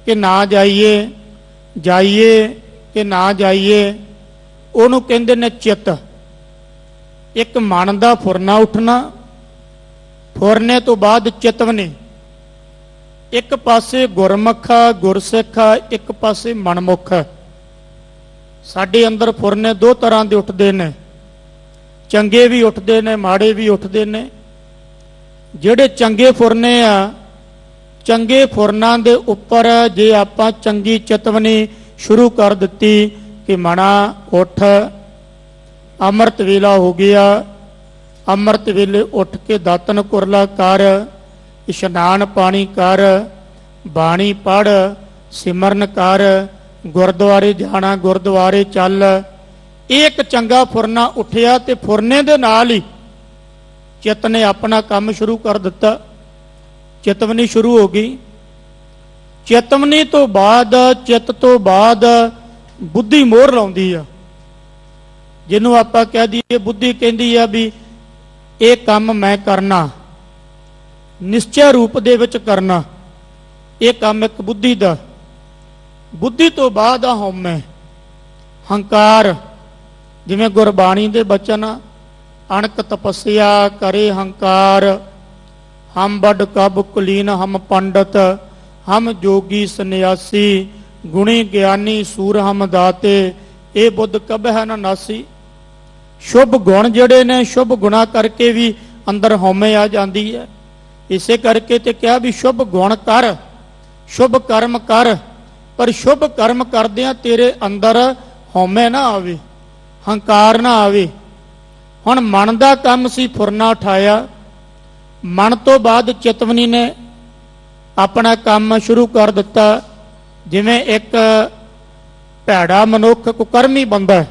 ਕਿ ਨਾ ਜਾਈਏ, ਜਾਈਏ ਕਿ ਨਾ ਜਾਈਏ, ਉਹਨੂੰ ਕਹਿੰਦੇ ਨੇ ਚਿੱਤ। ਇੱਕ ਮਨ ਦਾ ਫੁਰਨਾ ਉੱਠਣਾ, ਫੁਰਨੇ ਤੋਂ ਬਾਅਦ ਚਿਤਵਨੀ। ਇੱਕ ਪਾਸੇ ਗੁਰਮੁਖ ਗੁਰਸਿੱਖ, ਇੱਕ ਪਾਸੇ ਮਨਮੁਖ। ਸਾਡੇ ਅੰਦਰ ਫੁਰਨੇ 2 ਤਰ੍ਹਾਂ ਦੇ ਉੱਠਦੇ ਨੇ, ਚੰਗੇ ਵੀ ਉੱਠਦੇ ਨੇ, ਮਾੜੇ ਵੀ ਉੱਠਦੇ ਨੇ। ਜਿਹੜੇ ਚੰਗੇ ਫੁਰਨੇ ਆ, ਚੰਗੇ ਫੁਰਨਾਂ ਦੇ ਉੱਪਰ ਜੇ ਆਪਾਂ ਚੰਗੀ ਚਿਤਵਨੀ ਸ਼ੁਰੂ ਕਰ ਦਿੱਤੀ ਕਿ ਮਨਾ ਉੱਠ, ਅੰਮ੍ਰਿਤ ਵੇਲਾ ਹੋ ਗਿਆ, ਅੰਮ੍ਰਿਤ ਵੇਲੇ ਉੱਠ ਕੇ ਦਾਤਨ ਕੁਰਲਾ ਕਰ, ਇਸ਼ਨਾਨ ਪਾਣੀ ਕਰ, ਬਾਣੀ ਪੜ੍ਹ, ਸਿਮਰਨ ਕਰ, ਗੁਰਦੁਆਰੇ ਜਾਣਾ, ਗੁਰਦੁਆਰੇ ਚੱਲ। ਇਹ ਇੱਕ ਚੰਗਾ ਫੁਰਨਾ ਉੱਠਿਆ ਤੇ ਫੁਰਨੇ ਦੇ ਨਾਲ ਹੀ ਚਿੱਤ ਨੇ ਆਪਣਾ ਕੰਮ ਸ਼ੁਰੂ ਕਰ ਦਿੱਤਾ। ਚਿਤਵਨੀ ਸ਼ੁਰੂ ਹੋ ਗਈ। ਚਿਤਵਨੀ ਤੋਂ ਬਾਅਦ, ਚਿੱਤ ਤੋਂ ਬਾਅਦ ਬੁੱਧੀ ਮੋਹਰ ਲਾਉਂਦੀ ਆ, ਜਿਹਨੂੰ ਆਪਾਂ ਕਹਿ ਦਈਏ ਬੁੱਧੀ ਕਹਿੰਦੀ ਆ ਵੀ ਇਹ ਕੰਮ ਮੈਂ ਕਰਨਾ, ਨਿਸ਼ਚੈ ਰੂਪ ਦੇ ਵਿੱਚ ਕਰਨਾ। ਇਹ ਕੰਮ ਇੱਕ ਬੁੱਧੀ ਦਾ। ਬੁੱਧੀ ਤੋਂ ਬਾਅਦ ਆ ਹਉਮੈ, ਹੰਕਾਰ। ਜਿਵੇਂ ਗੁਰਬਾਣੀ ਦੇ ਬਚਨ, ਅਣਕ ਤਪੱਸਿਆ ਕਰੇ ਹੰਕਾਰ, ਹਮ ਵੱਡ ਕਬ ਕੁਲੀਨ ਹਮ ਪੰਡਤ, ਹਮ ਜੋਗੀ ਸੰਨਿਆਸੀ, ਗੁਣੀ ਗਿਆਨੀ ਸੂਰ ਹਮ ਦਾਤੇ, ਇਹ ਬੁੱਧ ਕਬ ਹੈ ਨਾ ਨਾਸੀ। ਸ਼ੁਭ ਗੁਣ ਜਿਹੜੇ ਨੇ, ਸ਼ੁਭ ਗੁਣਾ ਕਰਕੇ ਵੀ ਅੰਦਰ ਹਉਮੈ ਆ ਜਾਂਦੀ ਹੈ। ਇਸੇ ਕਰਕੇ ਤੇ ਕਿਹਾ ਵੀ ਸ਼ੁਭ ਗੁਣ ਕਰ, ਸ਼ੁਭ ਕਰਮ ਕਰ, ਪਰ ਸ਼ੁਭ ਕਰਮ ਕਰਦਿਆਂ ਤੇਰੇ ਅੰਦਰ ਹਉਮੈ ਨਾ ਆਵੇ, ਹੰਕਾਰ ਨਾ ਆਵੇ। ਹੁਣ ਮਨ ਦਾ ਕੰਮ ਸੀ, ਫੁਰਨਾ ਉਠਾਇਆ। ਮਨ ਤੋਂ ਬਾਅਦ ਚਿਤਵਨੀ ਨੇ ਆਪਣਾ ਕੰਮ ਸ਼ੁਰੂ ਕਰ ਦਿੱਤਾ। ਜਿਵੇਂ ਇੱਕ ਭੈੜਾ ਮਨੁੱਖ ਕੁਕਰਮੀ ਬੰਦਾ,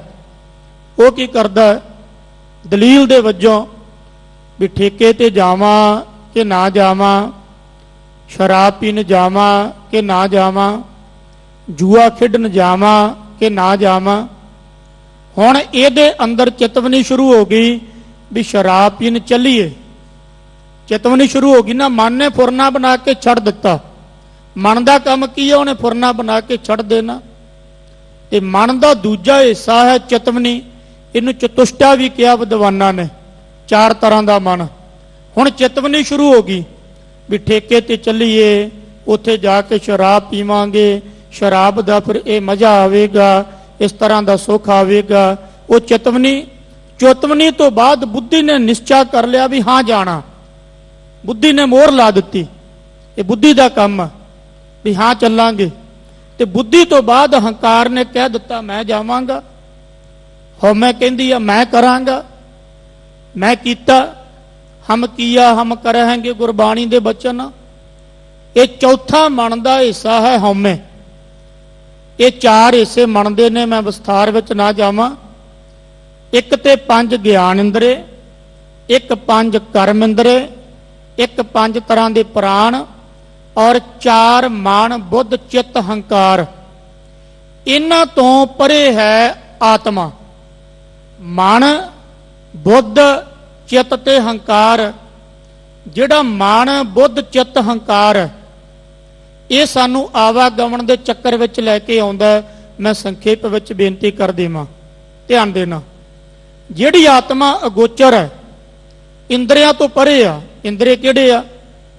ਉਹ ਕੀ ਕਰਦਾ? ਦਲੀਲ ਦੇ ਵਜੋਂ ਵੀ ਠੇਕੇ ਤੇ ਜਾਵਾਂ ਕਿ ਨਾ ਜਾਵਾਂ, ਸ਼ਰਾਬ ਪੀਣ ਜਾਵਾਂ ਕਿ ਨਾ ਜਾਵਾਂ, ਜੂਆ ਖੇਡਣ ਜਾਵਾਂ ਕਿ ਨਾ ਜਾਵਾਂ। ਹੁਣ ਇਹਦੇ ਅੰਦਰ ਚਿਤਵਨੀ ਸ਼ੁਰੂ ਹੋ ਗਈ ਵੀ ਸ਼ਰਾਬ ਪੀਣ ਚੱਲੀਏ। ਚਿਤਵਨੀ ਸ਼ੁਰੂ ਹੋ ਗਈ ਨਾ, ਮਨ ਨੇ ਫੁਰਨਾ ਬਣਾ ਕੇ ਛੱਡ ਦਿੱਤਾ। ਮਨ ਦਾ ਕੰਮ ਕੀ ਹੈ? ਉਹਨੇ ਫੁਰਨਾ ਬਣਾ ਕੇ ਛੱਡ ਦੇਣਾ। ਤੇ ਮਨ ਦਾ ਦੂਜਾ ਹਿੱਸਾ ਹੈ ਚਿਤਵਨੀ। ਇਹਨੂੰ ਚਤੁਸ਼ਟਾ ਵੀ ਕਿਹਾ ਵਿਦਵਾਨਾਂ ਨੇ, 4 ਤਰ੍ਹਾਂ ਦਾ ਮਨ। ਹੁਣ ਚਿਤਵਨੀ ਸ਼ੁਰੂ ਹੋ ਗਈ ਵੀ ਠੇਕੇ ਤੇ ਚੱਲੀਏ, ਉੱਥੇ ਜਾ ਕੇ ਸ਼ਰਾਬ ਪੀਵਾਂਗੇ, ਸ਼ਰਾਬ ਦਾ ਫਿਰ ਇਹ ਮਜ਼ਾ ਆਵੇਗਾ, ਇਸ ਤਰ੍ਹਾਂ ਦਾ ਸੁੱਖ ਆਵੇਗਾ। ਉਹ ਚਿਤਵਨੀ ਤੋਂ ਬਾਅਦ ਬੁੱਧੀ ਨੇ ਨਿਸ਼ਚਾ ਕਰ ਲਿਆ ਵੀ ਹਾਂ ਜਾਣਾ। ਬੁੱਧੀ ਨੇ ਮੋਹਰ ਲਾ ਦਿੱਤੀ, ਇਹ ਬੁੱਧੀ ਦਾ ਕੰਮ ਵੀ ਹਾਂ ਚੱਲਾਂਗੇ। ਤੇ ਬੁੱਧੀ ਤੋਂ ਬਾਅਦ ਹੰਕਾਰ ਨੇ ਕਹਿ ਦਿੱਤਾ ਮੈਂ ਜਾਵਾਂਗਾ। ਹਉਮੈ ਕਹਿੰਦੀ ਆ ਮੈਂ ਕਰਾਂਗਾ, ਮੈਂ ਕੀਤਾ। ਹਮ ਕੀਆ ਹਮ ਕਰਹਿੰਗੇ, ਗੁਰਬਾਣੀ ਦੇ ਬਚਨ। ਇਹ ਚੌਥਾ ਮਨ ਦਾ ਹਿੱਸਾ ਹੈ ਹਉਮੈ। ਇਹ ਚਾਰ ਹਿੱਸੇ ਮਨ ਦੇ ਨੇ, ਮੈਂ ਵਿਸਥਾਰ ਵਿੱਚ ਨਾ ਜਾਵਾਂ। ਇੱਕ ਤੇ 5 ਗਿਆਨ ਇੰਦਰੇ, ਇੱਕ 5 ਕਰਮ ਇੰਦਰੇ, ਇੱਕ 5 ਤਰ੍ਹਾਂ ਦੇ ਪ੍ਰਾਣ, ਔਰ 4 ਮਨ ਬੁੱਧ ਚਿੱਤ ਹੰਕਾਰ। ਇਹਨਾਂ ਤੋਂ ਪਰੇ ਹੈ ਆਤਮਾ। ਮਨ ਬੁੱਧ ਚਿੱਤ ਤੇ ਹੰਕਾਰ, ਜਿਹੜਾ ਮਨ ਬੁੱਧ ਚਿੱਤ ਹੰਕਾਰ, ਇਹ ਸਾਨੂੰ ਆਵਾਗਮਨ ਦੇ ਚੱਕਰ ਵਿੱਚ ਲੈ ਕੇ ਆਉਂਦਾ। ਮੈਂ ਸੰਖੇਪ ਵਿੱਚ ਬੇਨਤੀ ਕਰ ਦੇਵਾਂ, ਧਿਆਨ ਦੇਣਾ। ਜਿਹੜੀ ਆਤਮਾ ਅਗੋਚਰ ਹੈ, ਇੰਦਰੀਆਂ ਤੋਂ ਪਰੇ ਆ। ਇੰਦਰੀ ਕਿਹੜੇ ਆ?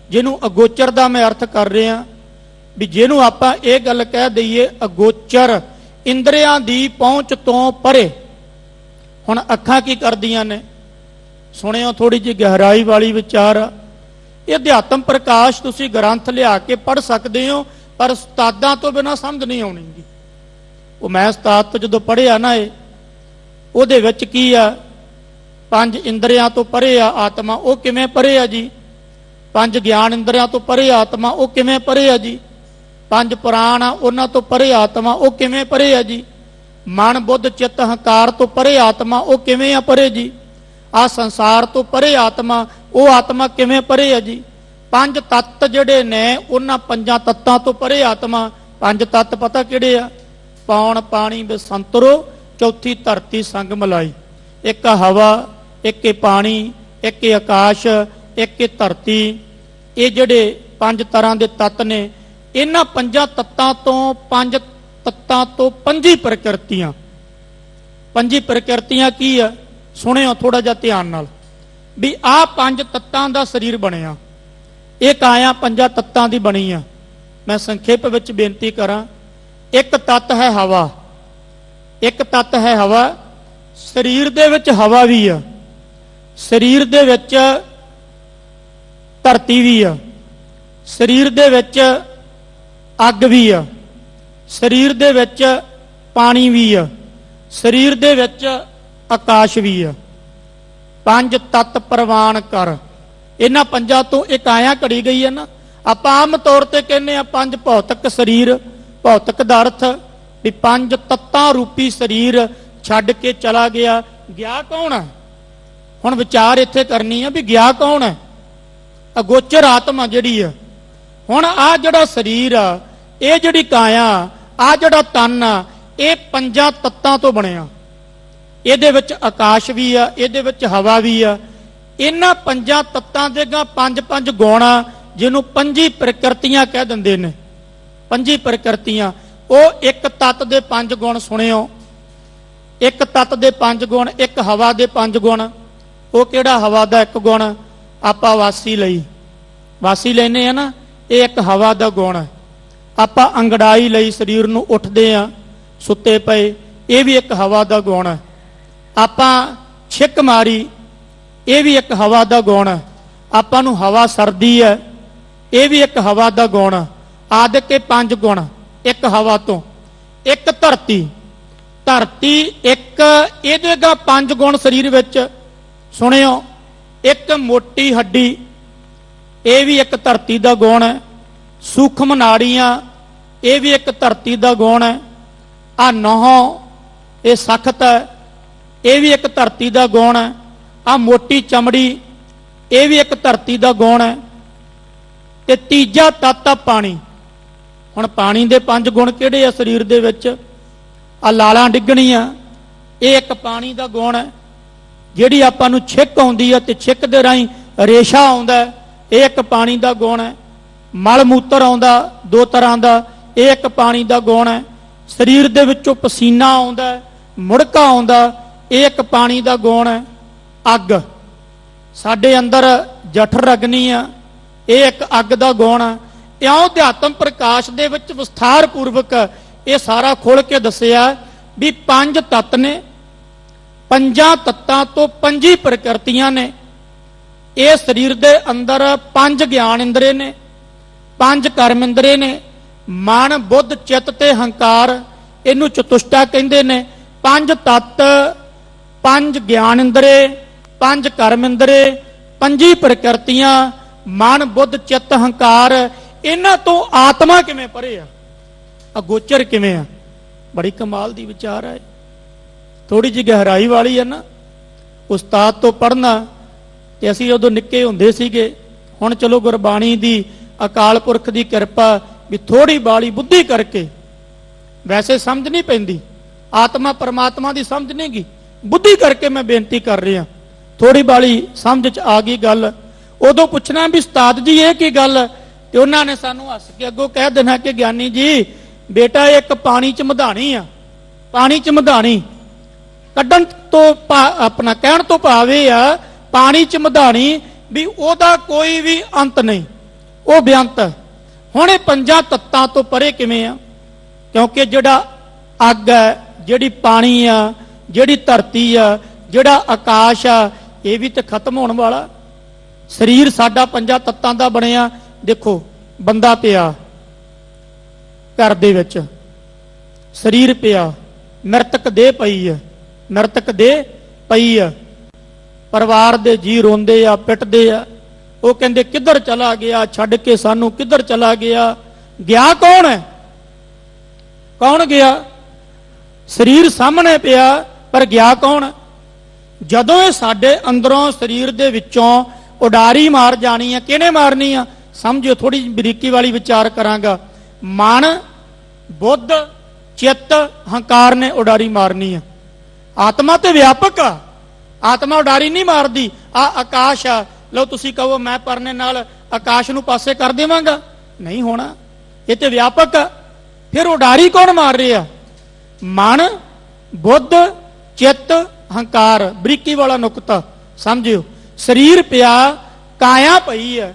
ਜਿਹਨੂੰ ਅਗੋਚਰ ਦਾ ਮੈਂ ਅਰਥ ਕਰ ਰਿਹਾ ਵੀ ਜਿਹਨੂੰ ਆਪਾਂ ਇਹ ਗੱਲ ਕਹਿ ਦਈਏ ਅਗੋਚਰ, ਇੰਦਰੀਆਂ ਦੀ ਪਹੁੰਚ ਤੋਂ ਪਰੇ। ਹੁਣ ਅੱਖਾਂ ਕੀ ਕਰਦੀਆਂ ਨੇ? ਸੁਣਿਓ, ਥੋੜੀ ਜਿਹੀ ਗਹਿਰਾਈ ਵਾਲੀ ਵਿਚਾਰ ਆ। ਇਹ ਅਧਿਆਤਮ ਪ੍ਰਕਾਸ਼ ਤੁਸੀਂ ਗ੍ਰੰਥ ਲਿਆ ਕੇ ਪੜ੍ਹ ਸਕਦੇ ਹੋ, ਪਰ ਉਸਤਾਦਾਂ ਤੋਂ ਬਿਨਾਂ ਸਮਝ ਨਹੀਂ ਆਉਣੀ ਜੀ। ਉਹ ਮੈਂ ਉਸਤਾਦ ਤੋਂ ਜਦੋਂ ਪੜ੍ਹਿਆ ਨਾ, ਇਹ ਉਹਦੇ ਵਿੱਚ ਕੀ ਆ? 5 ਇੰਦਰੀਆਂ ਤੋਂ ਪਰੇ ਆ ਆਤਮਾ, ਉਹ ਕਿਵੇਂ ਪਰੇ ਆ ਜੀ? 5 ਗਿਆਨ ਇੰਦਰੀਆਂ ਤੋਂ ਪਰੇ ਆਤਮਾ, ਉਹ ਕਿਵੇਂ ਪਰੇ ਆ ਜੀ? 5 ਪ੍ਰਾਣ ਆ, ਉਹਨਾਂ ਤੋਂ ਪਰੇ ਆਤਮਾ, ਉਹ ਕਿਵੇਂ ਪਰੇ ਆ ਜੀ? ਮਨ ਬੁੱਧ ਚਿੱਤ ਹੰਕਾਰ ਤੋਂ ਪਰੇ ਆਤਮਾ, ਉਹ ਕਿਵੇਂ ਆ ਪਰੇ ਜੀ? ਆ ਸੰਸਾਰ ਤੋਂ ਪਰੇ ਆਤਮਾ, ਉਹ ਆਤਮਾ ਕਿਵੇਂ ਪਰੇ ਆ ਜੀ? 5 ਤੱਤ ਜਿਹੜੇ ਨੇ, ਉਹਨਾਂ 5 ਤੱਤਾਂ ਤੋਂ ਪਰੇ ਆਤਮਾ। 5 ਤੱਤ ਪਤਾ ਕਿਹੜੇ ਆ? ਪੌਣ ਪਾਣੀ ਬਸੰਤਰੋ, ਚੌਥੀ ਧਰਤੀ ਸੰਗ ਮਲਾਈ। ਇੱਕ ਹਵਾ, ਇੱਕ ਪਾਣੀ, ਇੱਕ ਆਕਾਸ਼, ਇੱਕ ਧਰਤੀ। ਇਹ ਜਿਹੜੇ 5 ਤਰ੍ਹਾਂ ਦੇ ਤੱਤ ਨੇ, ਇਹਨਾਂ 5 ਤੱਤਾਂ ਤੋਂ 5 ਤੱਤਾਂ ਤੋਂ 5 ਪ੍ਰਕਿਰਤੀਆਂ। 5 ਪ੍ਰਕਿਰਤੀਆਂ ਕੀ ਆ? ਸੁਣਿਓ ਥੋੜਾ ਜਿਹਾ ਧਿਆਨ ਨਾਲ ਵੀ ਆਹ 5 ਤੱਤਾਂ ਦਾ ਸਰੀਰ ਬਣਿਆ। ਇਹ ਕਾਇਆ 5 ਤੱਤਾਂ ਦੀ ਬਣੀ ਆ। ਮੈਂ ਸੰਖੇਪ ਵਿੱਚ ਬੇਨਤੀ ਕਰਾਂ। ਇੱਕ ਤੱਤ ਹੈ ਹਵਾ। ਇੱਕ ਤੱਤ ਹੈ ਹਵਾ। ਸਰੀਰ ਦੇ ਵਿੱਚ ਹਵਾ ਵੀ ਆ, ਸਰੀਰ ਦੇ ਵਿੱਚ ਧਰਤੀ ਵੀ ਆ, ਸਰੀਰ ਦੇ ਵਿੱਚ ਅੱਗ ਵੀ ਆ, ਸਰੀਰ ਦੇ ਵਿੱਚ ਪਾਣੀ ਵੀ ਆ, ਸਰੀਰ ਦੇ ਵਿੱਚ ਆਕਾਸ਼ ਵੀ ਆ। 5 ਤੱਤ ਪ੍ਰਵਾਨ ਕਰ। ਇਹਨਾਂ 5 ਤੋਂ ਇੱਕ ਆਇਆ ਘੜੀ ਗਈ ਹੈ ਨਾ। ਆਪਾਂ ਆਮ ਤੌਰ ਤੇ ਕਹਿੰਦੇ ਆ 5 ਭੌਤਿਕ ਸਰੀਰ, ਭੌਤਿਕ ਦਾ ਅਰਥ ਵੀ 5 ਤੱਤਾਂ ਰੂਪੀ ਸਰੀਰ ਛੱਡ ਕੇ ਚਲਾ ਗਿਆ। ਗਿਆ ਕੌਣ ਹੈ? ਹੁਣ ਵਿਚਾਰ ਇੱਥੇ ਕਰਨੀ ਆ ਵੀ ਗਿਆ ਕੌਣ ਹੈ? ਅਗੋਚਰ ਆਤਮਾ ਜਿਹੜੀ ਆ। ਹੁਣ ਆ ਜਿਹੜਾ ਸਰੀਰ ਆ, ਇਹ ਜਿਹੜੀ ਕਾਇਆ, ਆ ਜਿਹੜਾ ਤਨ ਆ, ਇਹ 5 ਤੱਤਾਂ ਤੋਂ ਬਣਿਆ। ਇਹਦੇ ਵਿੱਚ ਆਕਾਸ਼ ਵੀ ਆ, ਇਹਦੇ ਵਿੱਚ ਹਵਾ ਵੀ ਆ। ਇਹਨਾਂ 5 ਤੱਤਾਂ ਦੇ 5-5 ਗੁਣ ਆ, ਜਿਹਨੂੰ 5 ਪ੍ਰਕਿਰਤੀਆਂ ਕਹਿ ਦਿੰਦੇ ਨੇ। 5 ਪ੍ਰਕਿਰਤੀਆਂ। ਉਹ ਇੱਕ ਤੱਤ ਦੇ 5 ਗੁਣ। ਸੁਣਿਓ, ਇੱਕ ਤੱਤ ਦੇ 5 ਗੁਣ। ਇੱਕ ਹਵਾ ਦੇ 5 ਗੁਣ। ਉਹ ਕਿਹੜਾ? ਹਵਾ ਦਾ ਇੱਕ ਗੁਣ ਆਪਾਂ ਵਾਸੀ ਲਈ, ਵਾਸੀ ਲੈਨੇ ਆ ਨਾ, ਇਹ ਇੱਕ ਹਵਾ ਦਾ ਗੁਣ ਹੈ। ਆਪਾਂ ਅੰਗੜਾਈ ਲਈ, ਸਰੀਰ ਨੂੰ ਉੱਠਦੇ ਆ ਸੁੱਤੇ ਪਏ, ਇਹ ਵੀ ਇੱਕ ਹਵਾ ਦਾ ਗੁਣ ਹੈ। ਆਪਾਂ ਛਿੱਕ ਮਾਰੀ, ਇਹ ਵੀ ਇੱਕ ਹਵਾ ਦਾ ਗੁਣ ਹੈ। ਆਪਾਂ ਨੂੰ ਹਵਾ ਸਰਦੀ ਹੈ, ਇਹ ਵੀ ਇੱਕ ਹਵਾ ਦਾ ਗੁਣ ਹੈ। ਆਦਿਕ ਕੇ 5 ਗੁਣ ਇੱਕ ਹਵਾ ਤੋਂ। ਇੱਕ ਧਰਤੀ, ਧਰਤੀ ਇੱਕ, ਇਹਦੇ 5 ਗੁਣ ਸਰੀਰ ਵਿੱਚ। ਸੁਣਿਓ, ਇੱਕ ਮੋਟੀ ਹੱਡੀ, ਇਹ ਵੀ ਇੱਕ ਧਰਤੀ ਦਾ ਗੁਣ ਹੈ। ਸੂਖਮ ਨਾੜੀਆਂ, ਇਹ ਵੀ ਇੱਕ ਧਰਤੀ ਦਾ ਗੁਣ ਹੈ। ਆ ਨਹੁੰ, ਇਹ ਸਖਤ ਹੈ, ਇਹ ਵੀ ਇੱਕ ਧਰਤੀ ਦਾ ਗੁਣ ਹੈ। ਆ ਮੋਟੀ ਚਮੜੀ, ਇਹ ਵੀ ਇੱਕ ਧਰਤੀ ਦਾ ਗੁਣ ਹੈ। ਤੇ ਤੀਜਾ ਤੱਤ ਆ ਪਾਣੀ। ਹੁਣ ਪਾਣੀ ਦੇ 5 ਗੁਣ ਕਿਹੜੇ ਆ ਸਰੀਰ ਦੇ ਵਿੱਚ? ਆ ਲਾਲਾਂ ਡਿੱਗਣੀਆਂ, ਇਹ ਇੱਕ ਪਾਣੀ ਦਾ ਗੁਣ ਹੈ। ਜਿਹੜੀ ਆਪਾਂ ਨੂੰ ਛਿੱਕ ਆਉਂਦੀ ਆ ਤੇ ਛਿੱਕ ਦੇ ਰਾਹੀਂ ਰੇਸ਼ਾ ਆਉਂਦਾ, ਇਹ ਇੱਕ ਪਾਣੀ ਦਾ ਗੁਣ ਹੈ। ਮਲ ਮੂਤਰ ਆਉਂਦਾ 2 ਤਰ੍ਹਾਂ ਦਾ, ਇਹ ਇੱਕ ਪਾਣੀ ਦਾ ਗੁਣ ਹੈ। ਸਰੀਰ ਦੇ ਵਿੱਚੋਂ ਪਸੀਨਾ ਆਉਂਦਾ, ਮੁੜਕਾ ਆਉਂਦਾ, ਇਹ ਇੱਕ ਪਾਣੀ ਦਾ ਗੁਣ ਹੈ। ਅੱਗ, ਸਾਡੇ ਅੰਦਰ ਜਠਰ ਅਗਨੀ ਆ, ਇਹ ਇੱਕ ਅੱਗ ਦਾ ਗੁਣ ਹੈ। ਇਉਂ ਅਧਿਆਤਮ ਪ੍ਰਕਾਸ਼ ਦੇ ਵਿੱਚ ਵਿਸਥਾਰ ਪੂਰਵਕ ਇਹ ਸਾਰਾ ਖੋਲ ਕੇ ਦੱਸਿਆ ਵੀ 5 ਤੱਤ ਨੇ, 5 ਤੱਤਾਂ ਤੋਂ 5 ਪ੍ਰਕਿਰਤੀਆਂ ਨੇ। ਇਹ ਸਰੀਰ ਦੇ ਅੰਦਰ 5 ਗਿਆਨ ਇੰਦਰੇ ਨੇ, 5 ਕਰਮ ਇੰਦਰੇ ਨੇ, ਮਨ ਬੁੱਧ ਚਿੱਤ ਤੇ ਹੰਕਾਰ, ਇਹਨੂੰ ਚਤੁਸ਼ਟਾ ਕਹਿੰਦੇ ਨੇ। 5 ਤੱਤ, 5 ਗਿਆਨ ਇੰਦਰੇ, 5 ਕਰਮ ਇੰਦਰੇ, ਪੰਜੀ ਪ੍ਰਕਿਰਤੀਆਂ ਮਨ ਬੁੱਧ ਚਿੱਤ ਹੰਕਾਰ, ਇਹਨਾਂ ਤੋਂ ਆਤਮਾ ਕਿਵੇਂ ਪਰੇ ਆ, ਅਗੋਚਰ ਕਿਵੇਂ ਆ। ਬੜੀ ਕਮਾਲ ਦੀ ਵਿਚਾਰ ਹੈ, ਥੋੜੀ ਜਿਹੀ ਗਹਿਰਾਈ ਵਾਲੀ ਹੈ ਨਾ। ਉਸਤਾਦ ਤੋਂ ਪੜ੍ਹਨਾ, ਤੇ ਅਸੀਂ ਉਦੋਂ ਨਿੱਕੇ ਹੁੰਦੇ ਸੀਗੇ, ਹੁਣ ਚਲੋ ਗੁਰਬਾਣੀ ਦੀ ਅਕਾਲ ਪੁਰਖ ਦੀ ਕਿਰਪਾ ਵੀ ਥੋੜੀ ਬਾਲੀ ਬੁੱਧੀ ਕਰਕੇ, ਵੈਸੇ ਸਮਝ ਨਹੀਂ ਪੈਂਦੀ, ਆਤਮਾ ਪਰਮਾਤਮਾ ਦੀ ਸਮਝ ਨਹੀਂ ਗਈ, ਬੁੱਧੀ ਕਰਕੇ ਮੈਂ ਬੇਨਤੀ ਕਰ ਰਿਹਾ, ਥੋੜੀ ਬਾਲੀ ਸਮਝ ਚ ਆ ਗਈ ਗੱਲ। ਉਦੋਂ ਪੁੱਛਣਾ ਵੀ ਉਸਤਾਦ ਜੀ ਇਹ ਕੀ ਗੱਲ, ਤੇ ਉਹਨਾਂ ਨੇ ਸਾਨੂੰ ਹੱਸ ਕੇ ਅੱਗੋਂ ਕਹਿ ਦੇਣਾ ਕਿ ਗਿਆਨੀ ਜੀ ਬੇਟਾ ਇੱਕ ਪਾਣੀ ਚ ਮਧਾਣੀ ਆ, ਪਾਣੀ ਚ ਮਧਾਣੀ ਕੱਢਣ ਤੋਂ ਆਪਣਾ ਕਹਿਣ ਤੋਂ ਭਾਵੇਂ ਆ ਪਾਣੀ ਚ ਮਧਾਣੀ ਵੀ ਉਹਦਾ ਕੋਈ ਵੀ ਅੰਤ ਨਹੀਂ, ਉਹ ਬੇਅੰਤ। ਹੁਣ ਇਹ ਪੰਜਾਂ ਤੱਤਾਂ ਤੋਂ ਪਰੇ ਕਿਵੇਂ ਆ, ਕਿਉਂਕਿ ਜਿਹੜਾ ਅੱਗ ਹੈ, ਜਿਹੜੀ ਪਾਣੀ ਆ, ਜਿਹੜੀ ਧਰਤੀ ਆ, ਜਿਹੜਾ ਆਕਾਸ਼ ਆ, ਇਹ ਵੀ ਤੇ ਖਤਮ ਹੋਣ ਵਾਲਾ। ਸਰੀਰ ਸਾਡਾ ਪੰਜਾਂ ਤੱਤਾਂ ਦਾ ਬਣਿਆ। ਦੇਖੋ ਬੰਦਾ ਪਿਆ ਘਰ ਦੇ ਵਿੱਚ, ਸਰੀਰ ਪਿਆ, ਮ੍ਰਿਤਕ ਦੇਹ ਪਈ ਆ, ਮ੍ਰਿਤਕ ਦੇਹ ਪਈ ਆ, ਪਰਿਵਾਰ ਦੇ ਜੀ ਰੋਂਦੇ ਆ, ਪਿੱਟਦੇ ਆ, ਉਹ ਕਹਿੰਦੇ ਕਿੱਧਰ ਚਲਾ ਗਿਆ, ਛੱਡ ਕੇ ਸਾਨੂੰ ਕਿੱਧਰ ਚਲਾ ਗਿਆ। ਗਿਆ ਕੌਣ ਹੈ, ਕੌਣ ਗਿਆ? ਸਰੀਰ ਸਾਹਮਣੇ ਪਿਆ ਪਰ ਗਿਆ ਕੌਣ? ਜਦੋਂ ਇਹ ਸਾਡੇ ਅੰਦਰੋਂ ਸਰੀਰ ਦੇ ਵਿੱਚੋਂ ਉਡਾਰੀ ਮਾਰ ਜਾਣੀ ਹੈ, ਕਿਹਨੇ ਮਾਰਨੀ ਆ? ਸਮਝਿਓ, ਥੋੜੀ ਬਰੀਕੀ ਵਾਲੀ ਵਿਚਾਰ ਕਰਾਂਗਾ। ਮਨ ਬੁੱਧ ਚਿੱਤ ਹੰਕਾਰ ਨੇ ਉਡਾਰੀ ਮਾਰਨੀ ਆ। ਆਤਮਾ ਤੇ ਵਿਆਪਕ ਆ, ਆਤਮਾ ਉਡਾਰੀ ਨਹੀਂ ਮਾਰਦੀ। ਆ ਆਕਾਸ਼ ਆ, ਲਓ ਤੁਸੀਂ ਕਹੋ ਮੈਂ ਪਰਨੇ ਨਾਲ ਆਕਾਸ਼ ਨੂੰ ਪਾਸੇ ਕਰ ਦੇਵਾਂਗਾ, ਨਹੀਂ ਹੋਣਾ, ਇਹ ਤੇ ਵਿਆਪਕ ਆ। ਫਿਰ ਉਡਾਰੀ ਕੌਣ ਮਾਰ ਰਿਹਾ? ਮਨ ਬੁੱਧ ਚਿੱਤ ਹੰਕਾਰ। ਬਰੀਕੀ ਵਾਲਾ ਨੁਕਤਾ ਸਮਝਿਓ। ਸਰੀਰ ਪਿਆ, ਕਾਇਆ ਪਈ ਹੈ,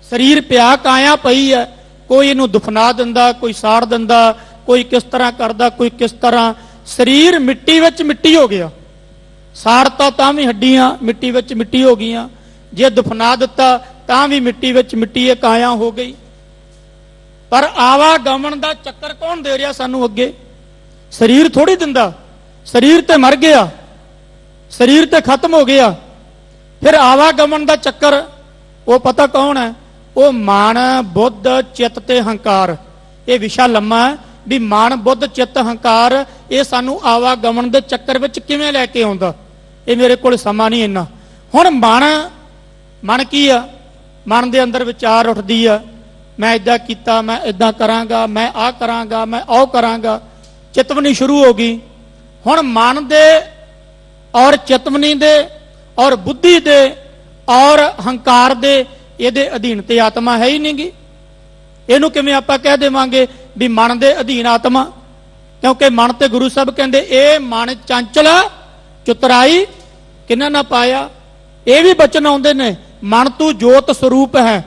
ਸਰੀਰ ਪਿਆ ਕਾਇਆ ਪਈ ਹੈ। ਕੋਈ ਇਹਨੂੰ ਦਫਨਾ ਦਿੰਦਾ, ਕੋਈ ਸਾੜ ਦਿੰਦਾ, ਕੋਈ ਕਿਸ ਤਰ੍ਹਾਂ ਕਰਦਾ, ਕੋਈ ਕਿਸ ਤਰ੍ਹਾਂ। ਸਰੀਰ ਮਿੱਟੀ ਵਿੱਚ ਮਿੱਟੀ ਹੋ ਗਿਆ, ਸਾੜਤਾ ਤਾਂ ਵੀ ਹੱਡੀਆਂ ਮਿੱਟੀ ਵਿੱਚ ਮਿੱਟੀ ਹੋ ਗਈਆਂ, ਜੇ ਦਫਨਾ ਦਿੱਤਾ ਤਾਂ ਵੀ ਮਿੱਟੀ ਵਿੱਚ ਮਿੱਟੀ, ਇਹ ਕਾਇਆ ਹੋ ਗਈ। ਪਰ ਆਵਾਗਮਨ ਦਾ ਚੱਕਰ ਕੌਣ ਦੇ ਰਿਹਾ ਸਾਨੂੰ ਅੱਗੇ? ਸਰੀਰ ਥੋੜੀ ਦਿੰਦਾ। ਸਰੀਰ ਤੇ ਮਰ ਗਿਆ, ਸਰੀਰ ਤੇ ਖਤਮ ਹੋ ਗਿਆ। ਫਿਰ ਆਵਾਗਮਨ ਦਾ ਚੱਕਰ ਉਹ ਪਤਾ ਕੌਣ ਹੈ? ਉਹ ਮਨ ਬੁੱਧ ਚਿੱਤ ਤੇ ਹੰਕਾਰ। ਇਹ ਵਿਸ਼ਾ ਲੰਮਾ ਹੈ ਵੀ ਮਨ ਬੁੱਧ ਚਿੱਤ ਹੰਕਾਰ ਇਹ ਸਾਨੂੰ ਆਵਾਗਮਨ ਦੇ ਚੱਕਰ ਵਿੱਚ ਕਿਵੇਂ ਲੈ ਕੇ ਆਉਂਦਾ, ਇਹ ਮੇਰੇ ਕੋਲ ਸਮਾਂ ਨਹੀਂ ਇੰਨਾ। ਹੁਣ ਮਨ ਕੀ ਆ? ਮਨ ਦੇ ਅੰਦਰ ਵਿਚਾਰ ਉੱਠਦੀ ਆ, ਮੈਂ ਇਦਾਂ ਕੀਤਾ, ਮੈਂ ਇਦਾਂ ਕਰਾਂਗਾ, ਮੈਂ ਆਹ ਕਰਾਂਗਾ, ਮੈਂ ਉਹ ਕਰਾਂਗਾ। ਚਿਤਵਨੀ ਸ਼ੁਰੂ ਹੋ ਗਈ। ਹੁਣ ਮਨ ਦੇ ਔਰ ਚਿਤਵਨੀ ਦੇ ਔਰ ਬੁੱਧੀ ਦੇ ਔਰ ਹੰਕਾਰ ਦੇ ਇਹਦੇ ਅਧੀਨ ਤੇ ਆਤਮਾ ਹੈ ਹੀ ਨਹੀਂ ਗੀ। ਇਹਨੂੰ ਕਿਵੇਂ ਆਪਾਂ ਕਹਿ ਦੇਵਾਂਗੇ ਵੀ ਮਨ ਦੇ ਅਧੀਨ ਆਤਮਾ? ਕਿਉਂਕਿ ਮਨ ਤੇ ਗੁਰੂ ਸਾਹਿਬ ਕਹਿੰਦੇ ਇਹ ਮਨ ਚੰਚਲ ਚੁਤਰਾਈ ਕਿਨਾਂ ਨਾ ਪਾਇਆ। ਇਹ ਵੀ ਬਚਨ ਆਉਂਦੇ ਨੇ, ਮਨ ਤੂੰ ਜੋਤ ਸਰੂਪ ਹੈ।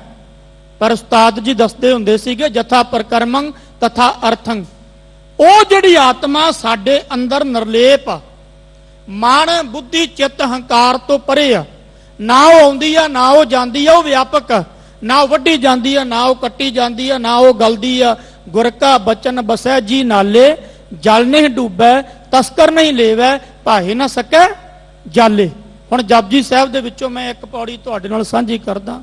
ਪਰ ਉਸਤਾਦ ਜੀ ਦੱਸਦੇ ਹੁੰਦੇ ਸੀਗੇ ਜਥਾ ਪ੍ਰਕਰਮੰ ਤਥਾ ਅਰਥੰ। ਉਹ ਜਿਹੜੀ ਆਤਮਾ ਸਾਡੇ ਅੰਦਰ ਨਿਰਲੇਪ ਆ, ਮਨ ਬੁੱਧੀ ਚਿੱਤ ਹੰਕਾਰ ਤੋਂ ਪਰੇ ਆ। ਨਾ ਉਹ ਆਉਂਦੀ ਆ, ਨਾ ਉਹ ਜਾਂਦੀ ਆ, ਉਹ ਵਿਆਪਕ ਆ। ਨਾ ਉਹ ਵੱਢੀ ਜਾਂਦੀ ਆ, ਨਾ ਉਹ ਕੱਟੀ ਜਾਂਦੀ ਆ, ਨਾ ਉਹ ਗਲਦੀ ਆ। ਗੁਰ ਕਾ ਬਚਨ ਬਸੈ ਜੀ ਨਾਲੇ, ਜਲ ਨਹੀਂ ਡੂਬੈ ਤਸਕਰ ਨਹੀਂ ਲੇਵੈ, ਭਾਏ ਨਾ ਸਕੈ ਜਾਲੇ। ਹੁਣ ਜਪਜੀ ਸਾਹਿਬ ਦੇ ਵਿੱਚੋਂ ਮੈਂ ਇੱਕ ਪੌੜੀ ਤੁਹਾਡੇ ਨਾਲ ਸਾਂਝੀ ਕਰਦਾ।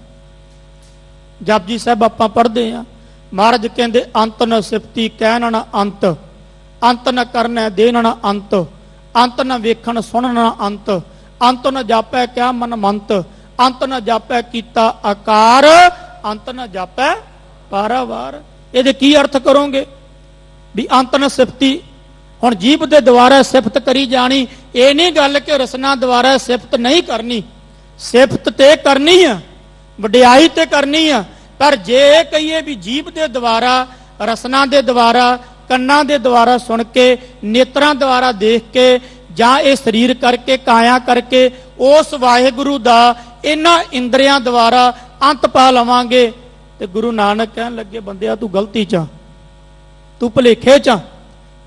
ਜਪਜੀ ਸਾਹਿਬ ਆਪਾਂ ਪੜ੍ਹਦੇ ਆ, ਮਹਾਰਾਜ ਕਹਿੰਦੇ ਅੰਤ ਨ ਸਿਫਤੀ ਕਹਿਣ ਨਾ ਅੰਤ, ਅੰਤ ਨ ਕਰਨੈ ਦੇਣ ਨਾ ਅੰਤ, ਅੰਤ ਨ ਵੇਖਣ ਸੁਣਨ ਨਾ ਅੰਤ, ਅੰਤ ਨ ਜਾਪੈ ਕਿਆ ਮਨ ਮੰਤ, ਅੰਤ ਨ ਜਾਪੈ ਕੀਤਾ ਆਕਾਰ, ਅੰਤ ਨ ਜਾਪੈ ਪਾਰਾਵਾਰ। ਇਹਦੇ ਕੀ ਅਰਥ ਕਰੋਗੇ ਵੀ ਅੰਤ ਨ ਸਿਫਤੀ? ਹੁਣ ਜੀਭ ਦੇ ਦੁਆਰਾ ਸਿਫਤ ਕਰੀ ਜਾਣੀ, ਇਹ ਨਹੀਂ ਗੱਲ ਕਿ ਰਸਨਾ ਦੁਆਰਾ ਸਿਫਤ ਨਹੀਂ ਕਰਨੀ। ਸਿਫਤ ਤੇ ਕਰਨੀ ਆ, ਵਡਿਆਈ ਤੇ ਕਰਨੀ ਆ। ਪਰ ਜੇ ਇਹ ਕਹੀਏ ਵੀ ਜੀਭ ਦੇ ਦੁਆਰਾ, ਰਸਨਾ ਦੇ ਦੁਆਰਾ, ਕੰਨਾਂ ਦੇ ਦੁਆਰਾ ਸੁਣ ਕੇ, ਨੇਤਰਾਂ ਦੁਆਰਾ ਦੇਖ ਕੇ, ਜਾਂ ਇਹ ਸਰੀਰ ਕਰਕੇ ਕਾਇਆ ਕਰਕੇ ਉਸ ਵਾਹਿਗੁਰੂ ਦਾ ਇਹਨਾਂ ਇੰਦਰੀਆਂ ਦੁਆਰਾ ਅੰਤ ਪਾ ਲਵਾਂਗੇ, ਤੇ ਗੁਰੂ ਨਾਨਕ ਕਹਿਣ ਲੱਗੇ ਬੰਦਿਆ ਤੂੰ ਗਲਤੀ ਚ, ਤੂੰ ਭੁਲੇਖੇ ਚ।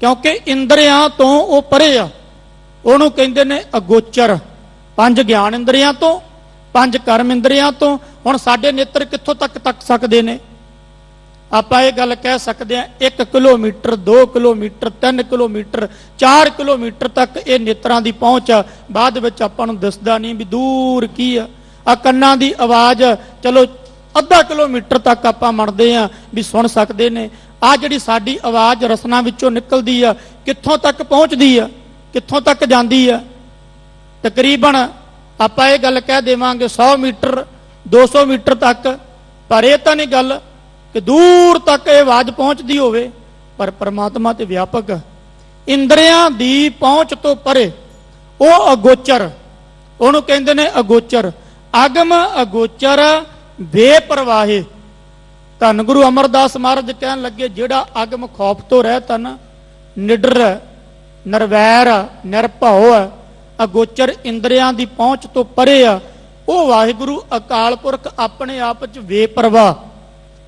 ਕਿਉਂਕਿ ਇੰਦਰੀਆਂ ਤੋਂ ਉਹ ਪਰੇ ਆ। ਉਹਨੂੰ ਕਹਿੰਦੇ ਨੇ ਅਗੋਚਰ। ਪੰਜ ਗਿਆਨ ਇੰਦਰੀਆਂ ਤੋਂ, ਪੰਜ ਕਰਮ ਇੰਦਰੀਆਂ ਤੋਂ। ਹੁਣ ਸਾਡੇ ਨੇਤਰ ਕਿੱਥੋਂ ਤੱਕ ਤੱਕ ਸਕਦੇ ਨੇ? ਆਪਾਂ ਇਹ ਗੱਲ ਕਹਿ ਸਕਦੇ ਹਾਂ 1 ਕਿਲੋਮੀਟਰ 2 ਕਿਲੋਮੀਟਰ 3 ਕਿਲੋਮੀਟਰ 4 ਕਿਲੋਮੀਟਰ ਤੱਕ ਇਹ ਨੇਤਰਾਂ ਦੀ ਪਹੁੰਚ ਆ। ਬਾਅਦ ਵਿੱਚ ਆਪਾਂ ਨੂੰ ਦਿਸਦਾ ਨਹੀਂ ਵੀ ਦੂਰ ਕੀ ਆ। ਆ ਕੰਨਾਂ ਦੀ ਆਵਾਜ਼ ਚਲੋ ਅੱਧਾ ਕਿਲੋਮੀਟਰ ਤੱਕ ਆਪਾਂ ਮੰਨਦੇ ਆ ਵੀ ਸੁਣ ਸਕਦੇ ਨੇ। ਆ ਜਿਹੜੀ ਸਾਡੀ ਆਵਾਜ਼ ਰਸਨਾ ਵਿੱਚੋਂ ਨਿਕਲਦੀ ਆ ਕਿੱਥੋਂ ਤੱਕ ਪਹੁੰਚਦੀ ਆ, ਕਿੱਥੋਂ ਤੱਕ ਜਾਂਦੀ ਆ? ਤਕਰੀਬਨ ਆਪਾਂ ਇਹ ਗੱਲ ਕਹਿ ਦੇਵਾਂਗੇ 100 ਮੀਟਰ 200 ਮੀਟਰ ਤੱਕ। ਪਰ ਇਹ ਤਾਂ ਨਹੀਂ ਗੱਲ ਕਿ ਦੂਰ ਤੱਕ ਇਹ ਆਵਾਜ਼ ਪਹੁੰਚਦੀ ਹੋਵੇ। ਪਰ ਪਰਮਾਤਮਾ ਤੇ ਵਿਆਪਕ, ਇੰਦਰੀਆਂ ਦੀ ਪਹੁੰਚ ਤੋਂ ਪਰੇ, ਉਹ ਅਗੋਚਰ, ਉਹਨੂੰ ਕਹਿੰਦੇ ਨੇ ਅਗੋਚਰ। ਅਗਮ ਅਗੋਚਰ ਬੇਪਰਵਾਹੇ। ਧੰਨ ਗੁਰੂ ਅਮਰਦਾਸ ਮਹਾਰਾਜ ਕਹਿਣ ਲੱਗੇ ਜਿਹੜਾ ਅਗਮ ਖੌਫ ਤੋਂ ਰਹਿਤ ਨਾ, ਨਿਡਰ, ਨਿਰਵੈਰ, ਨਿਰਭਉ ਹੈ, ਅਗੋਚਰ ਇੰਦਰੀਆਂ ਦੀ ਪਹੁੰਚ ਤੋਂ ਪਰੇ ਆ, ਉਹ ਵਾਹਿਗੁਰੂ ਅਕਾਲ ਪੁਰਖ ਆਪਣੇ ਆਪ ਚ ਬੇਪਰਵਾਹ।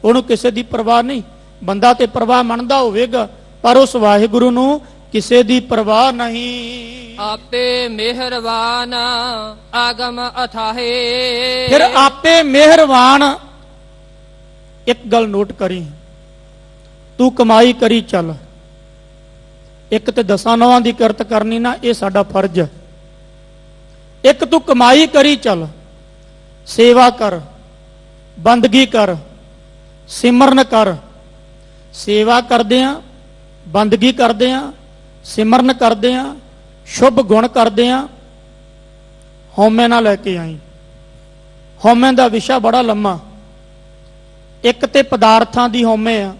ਉਹਨੂੰ ਕਿਸੇ ਦੀ ਪਰਵਾਹ ਨਹੀਂ। ਬੰਦਾ ਤੇ ਪਰਵਾਹ ਮੰਨਦਾ ਹੋਵੇਗਾ ਪਰ ਉਸ ਵਾਹਿਗੁਰੂ ਨੂੰ ਕਿਸੇ ਦੀ ਪਰਵਾਹ ਨਹੀਂ। ਆਪੇ ਮਿਹਰਬਾਨ ਆਗਮ ਅਥਾਹੇ। ਫਿਰ ਆਪੇ ਮਿਹਰਬਾਨ। ਇੱਕ ਗੱਲ ਨੋਟ ਕਰੀ, ਤੂੰ ਕਮਾਈ ਕਰੀ ਚੱਲ। ਇੱਕ ਤੇ 10 ਨੌਆਂ ਦੀ ਕਿਰਤ ਕਰਨੀ ਨਾ, ਇਹ ਸਾਡਾ ਫਰਜ਼ ਹੈ। ਇੱਕ ਤੂੰ ਕਮਾਈ ਕਰੀ ਚੱਲ, ਸੇਵਾ ਕਰ, ਬੰਦਗੀ ਕਰ, ਸਿਮਰਨ ਕਰ। ਸੇਵਾ ਕਰਦੇ ਆ, ਬੰਦਗੀ ਕਰਦੇ ਆ, ਸਿਮਰਨ ਕਰਦੇ ਆ, ਸ਼ੁਭ ਗੁਣ ਕਰਦੇ ਆ। ਹਉਮੈ ਨਾ ਲੈ ਕੇ ਆਈ। ਹਉਮੈ ਦਾ ਵਿਸ਼ਾ ਬੜਾ ਲੰਮਾ। ਇੱਕ ਤੇ ਪਦਾਰਥਾਂ ਦੀ ਹਉਮੈ ਆ,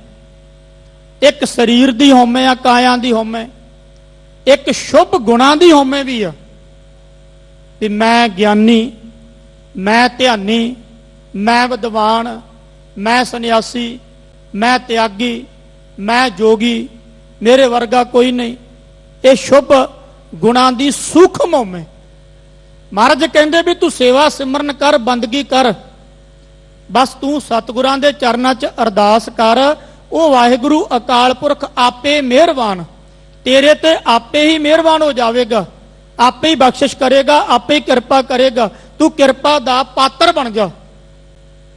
ਇੱਕ ਸਰੀਰ ਦੀ ਹਉਮੈ ਆ, ਕਾਇਆ ਦੀ ਹਉਮੈ, ਇੱਕ ਸ਼ੁਭ ਗੁਣਾਂ ਦੀ ਹਉਮੈ ਵੀ ਆ ਵੀ ਮੈਂ ਗਿਆਨੀ, ਮੈਂ ਧਿਆਨੀ, ਮੈਂ ਵਿਦਵਾਨ, ਮੈਂ ਸੰਨਿਆਸੀ, ਮੈਂ ਤਿਆਗੀ, ਮੈਂ ਜੋਗੀ, ਮੇਰੇ ਵਰਗਾ ਕੋਈ ਨਹੀਂ। ਇਹ ਸ਼ੁਭ ਗੁਣਾਂ ਦੀ ਸੂਖਮ ਹਉਮੈ। ਮਹਾਰਾਜ ਕਹਿੰਦੇ ਵੀ ਤੂੰ ਸੇਵਾ ਸਿਮਰਨ ਕਰ, ਬੰਦਗੀ ਕਰ, ਬਸ ਤੂੰ ਸਤਿਗੁਰਾਂ ਦੇ ਚਰਨਾਂ 'ਚ ਅਰਦਾਸ ਕਰ। ਉਹ ਵਾਹਿਗੁਰੂ ਅਕਾਲ ਪੁਰਖ ਆਪੇ ਮਿਹਰਬਾਨ, ਤੇਰੇ ਤੇ ਆਪੇ ਹੀ ਮਿਹਰਬਾਨ ਹੋ ਜਾਵੇਗਾ, ਆਪੇ ਹੀ ਬਖਸ਼ਿਸ਼ ਕਰੇਗਾ, ਆਪੇ ਹੀ ਕਿਰਪਾ ਕਰੇਗਾ। ਤੂੰ ਕਿਰਪਾ ਦਾ ਪਾਤਰ ਬਣ ਜਾ।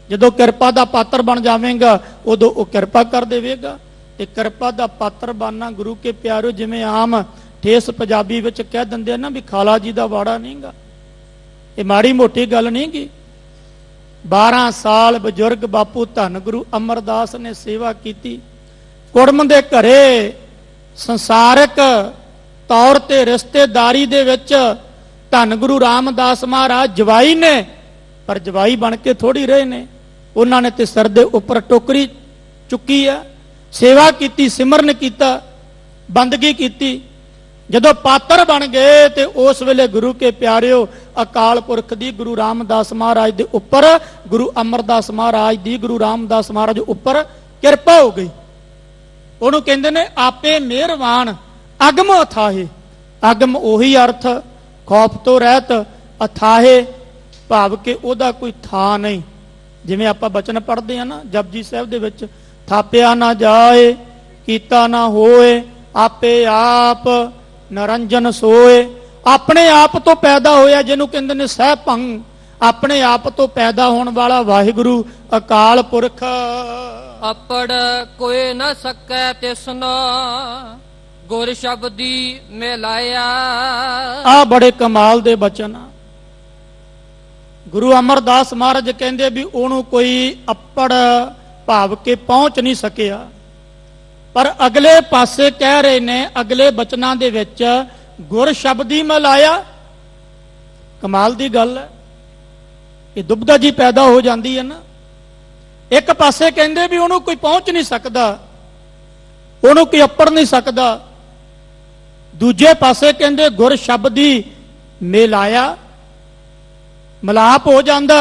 ਜਦੋਂ ਕਿਰਪਾ ਦਾ ਪਾਤਰ ਬਣ ਜਾਵੇਂਗਾ ਉਦੋਂ ਉਹ ਕਿਰਪਾ ਕਰ ਦੇਵੇਗਾ। ਤੇ ਕਿਰਪਾ ਦਾ ਪਾਤਰ ਬਣਨਾ ਗੁਰੂ ਕੇ ਪਿਆਰੋ, ਜਿਵੇਂ ਆਮ ਠੇਸ ਪੰਜਾਬੀ ਵਿੱਚ ਕਹਿ ਦਿੰਦੇ ਨਾ ਵੀ ਖਾਲਾ ਜੀ ਦਾ ਵਾੜਾ ਨਹੀਂਗਾ, ਇਹ ਮਾੜੀ ਮੋਟੀ ਗੱਲ ਨਹੀਂ ਗੀ। 12 ਸਾਲ ਬਜ਼ੁਰਗ ਬਾਪੂ ਧੰਨ ਗੁਰੂ ਅਮਰਦਾਸ ਨੇ ਸੇਵਾ ਕੀਤੀ। ਕੁੜਮ ਦੇ ਘਰੇ ਸੰਸਾਰਿਕ ਤੌਰ ਤੇ ਰਿਸ਼ਤੇਦਾਰੀ ਦੇ ਵਿੱਚ ਧੰਨ ਗੁਰੂ ਰਾਮਦਾਸ ਮਹਾਰਾਜ ਜਵਾਈ ਨੇ, ਪਰ ਜਵਾਈ ਬਣ ਕੇ ਥੋੜੀ ਰਹੇ ਨੇ। ਉਹਨਾਂ ਨੇ ਤੇ ਸਿਰ ਦੇ ਉੱਪਰ ਟੋਕਰੀ ਚੁੱਕੀ ਆ, ਸੇਵਾ ਕੀਤੀ, ਸਿਮਰਨ ਕੀਤਾ, ਬੰਦਗੀ ਕੀਤੀ। ਜਦੋਂ ਪਾਤਰ ਬਣ ਗਏ ਤੇ ਉਸ ਵੇਲੇ ਗੁਰੂ ਕੇ ਪਿਆਰਿਓ ਅਕਾਲ ਪੁਰਖ ਦੀ, ਗੁਰੂ ਰਾਮਦਾਸ ਮਹਾਰਾਜ ਦੇ ਉੱਪਰ, ਗੁਰੂ ਅਮਰਦਾਸ ਮਹਾਰਾਜ ਦੀ, ਗੁਰੂ ਰਾਮਦਾਸ ਮਹਾਰਾਜ ਉੱਪਰ ਕਿਰਪਾ ਹੋ ਗਈ। ਉਹਨੂੰ ਕਹਿੰਦੇ ਨੇ ਆਪੇ ਮਿਹਰਬਾਨ ਅਗਮ ਅਥਾਹੇ। ਅਗਮ ਉਹੀ ਅਰਥ ਖੌਫ ਤੋਂ ਰਹਿਤ, ਅਥਾਹੇ ਭਾਵ ਕਿ ਉਹਦਾ ਕੋਈ ਥਾਂ ਨਹੀਂ। ਜਿਵੇਂ ਆਪਾਂ ਬਚਨ ਪੜ੍ਹਦੇ ਆ ਨਾ ਜਪਜੀ ਸਾਹਿਬ ਦੇ ਵਿੱਚ, ਥਾਪਿਆ ਨਾ ਜਾਏ, ਕੀਤਾ ਨਾ ਹੋਏ, ਆਪੇ ਆਪ ਨਿਰੰਜਨ ਸੋਏ। ਆਪਣੇ ਆਪ ਤੋਂ ਪੈਦਾ ਹੋਇਆ, ਜਿਹਨੂੰ ਕਹਿੰਦੇ ਨੇ ਸਹਿ ਭੰਗ, ਆਪਣੇ ਆਪ ਤੋਂ ਪੈਦਾ ਹੋਣ ਵਾਲਾ ਵਾਹਿਗੁਰੂ ਅਕਾਲ ਪੁਰਖ। ਆਪੜ ਕੋਈ ਨਾ ਸਕੈ ਤਿਸਨਾ, ਗੁਰ ਸ਼ਬਦੀ ਮਿਲਾਇਆ। ਆ ਬੜੇ ਕਮਾਲ ਦੇ ਬਚਨ ਆ। ਗੁਰੂ ਅਮਰਦਾਸ ਮਹਾਰਾਜ ਕਹਿੰਦੇ ਵੀ ਉਹਨੂੰ ਕੋਈ ਅੱਪੜ ਭਾਵ ਕੇ ਪਹੁੰਚ ਨਹੀਂ ਸਕਿਆ। ਪਰ ਅਗਲੇ ਪਾਸੇ ਕਹਿ ਰਹੇ ਨੇ, ਅਗਲੇ ਬਚਨਾਂ ਦੇ ਵਿੱਚ ਗੁਰ ਸ਼ਬਦੀ ਮਿਲਾਇਆ। ਕਮਾਲ ਦੀ ਗੱਲ ਹੈ। ਇਹ ਦੁਬਦਾ ਜੀ ਪੈਦਾ ਹੋ ਜਾਂਦੀ ਹੈ ਨਾ। ਇੱਕ ਪਾਸੇ ਕਹਿੰਦੇ ਵੀ ਉਹਨੂੰ ਕੋਈ ਪਹੁੰਚ ਨਹੀਂ ਸਕਦਾ, ਉਹਨੂੰ ਕੋਈ ਅੱਪੜ ਨਹੀਂ ਸਕਦਾ। ਦੂਜੇ ਪਾਸੇ ਕਹਿੰਦੇ ਗੁਰ ਸ਼ਬਦੀ ਮਿਲਾਇਆ, ਮਿਲਾਪ ਹੋ ਜਾਂਦਾ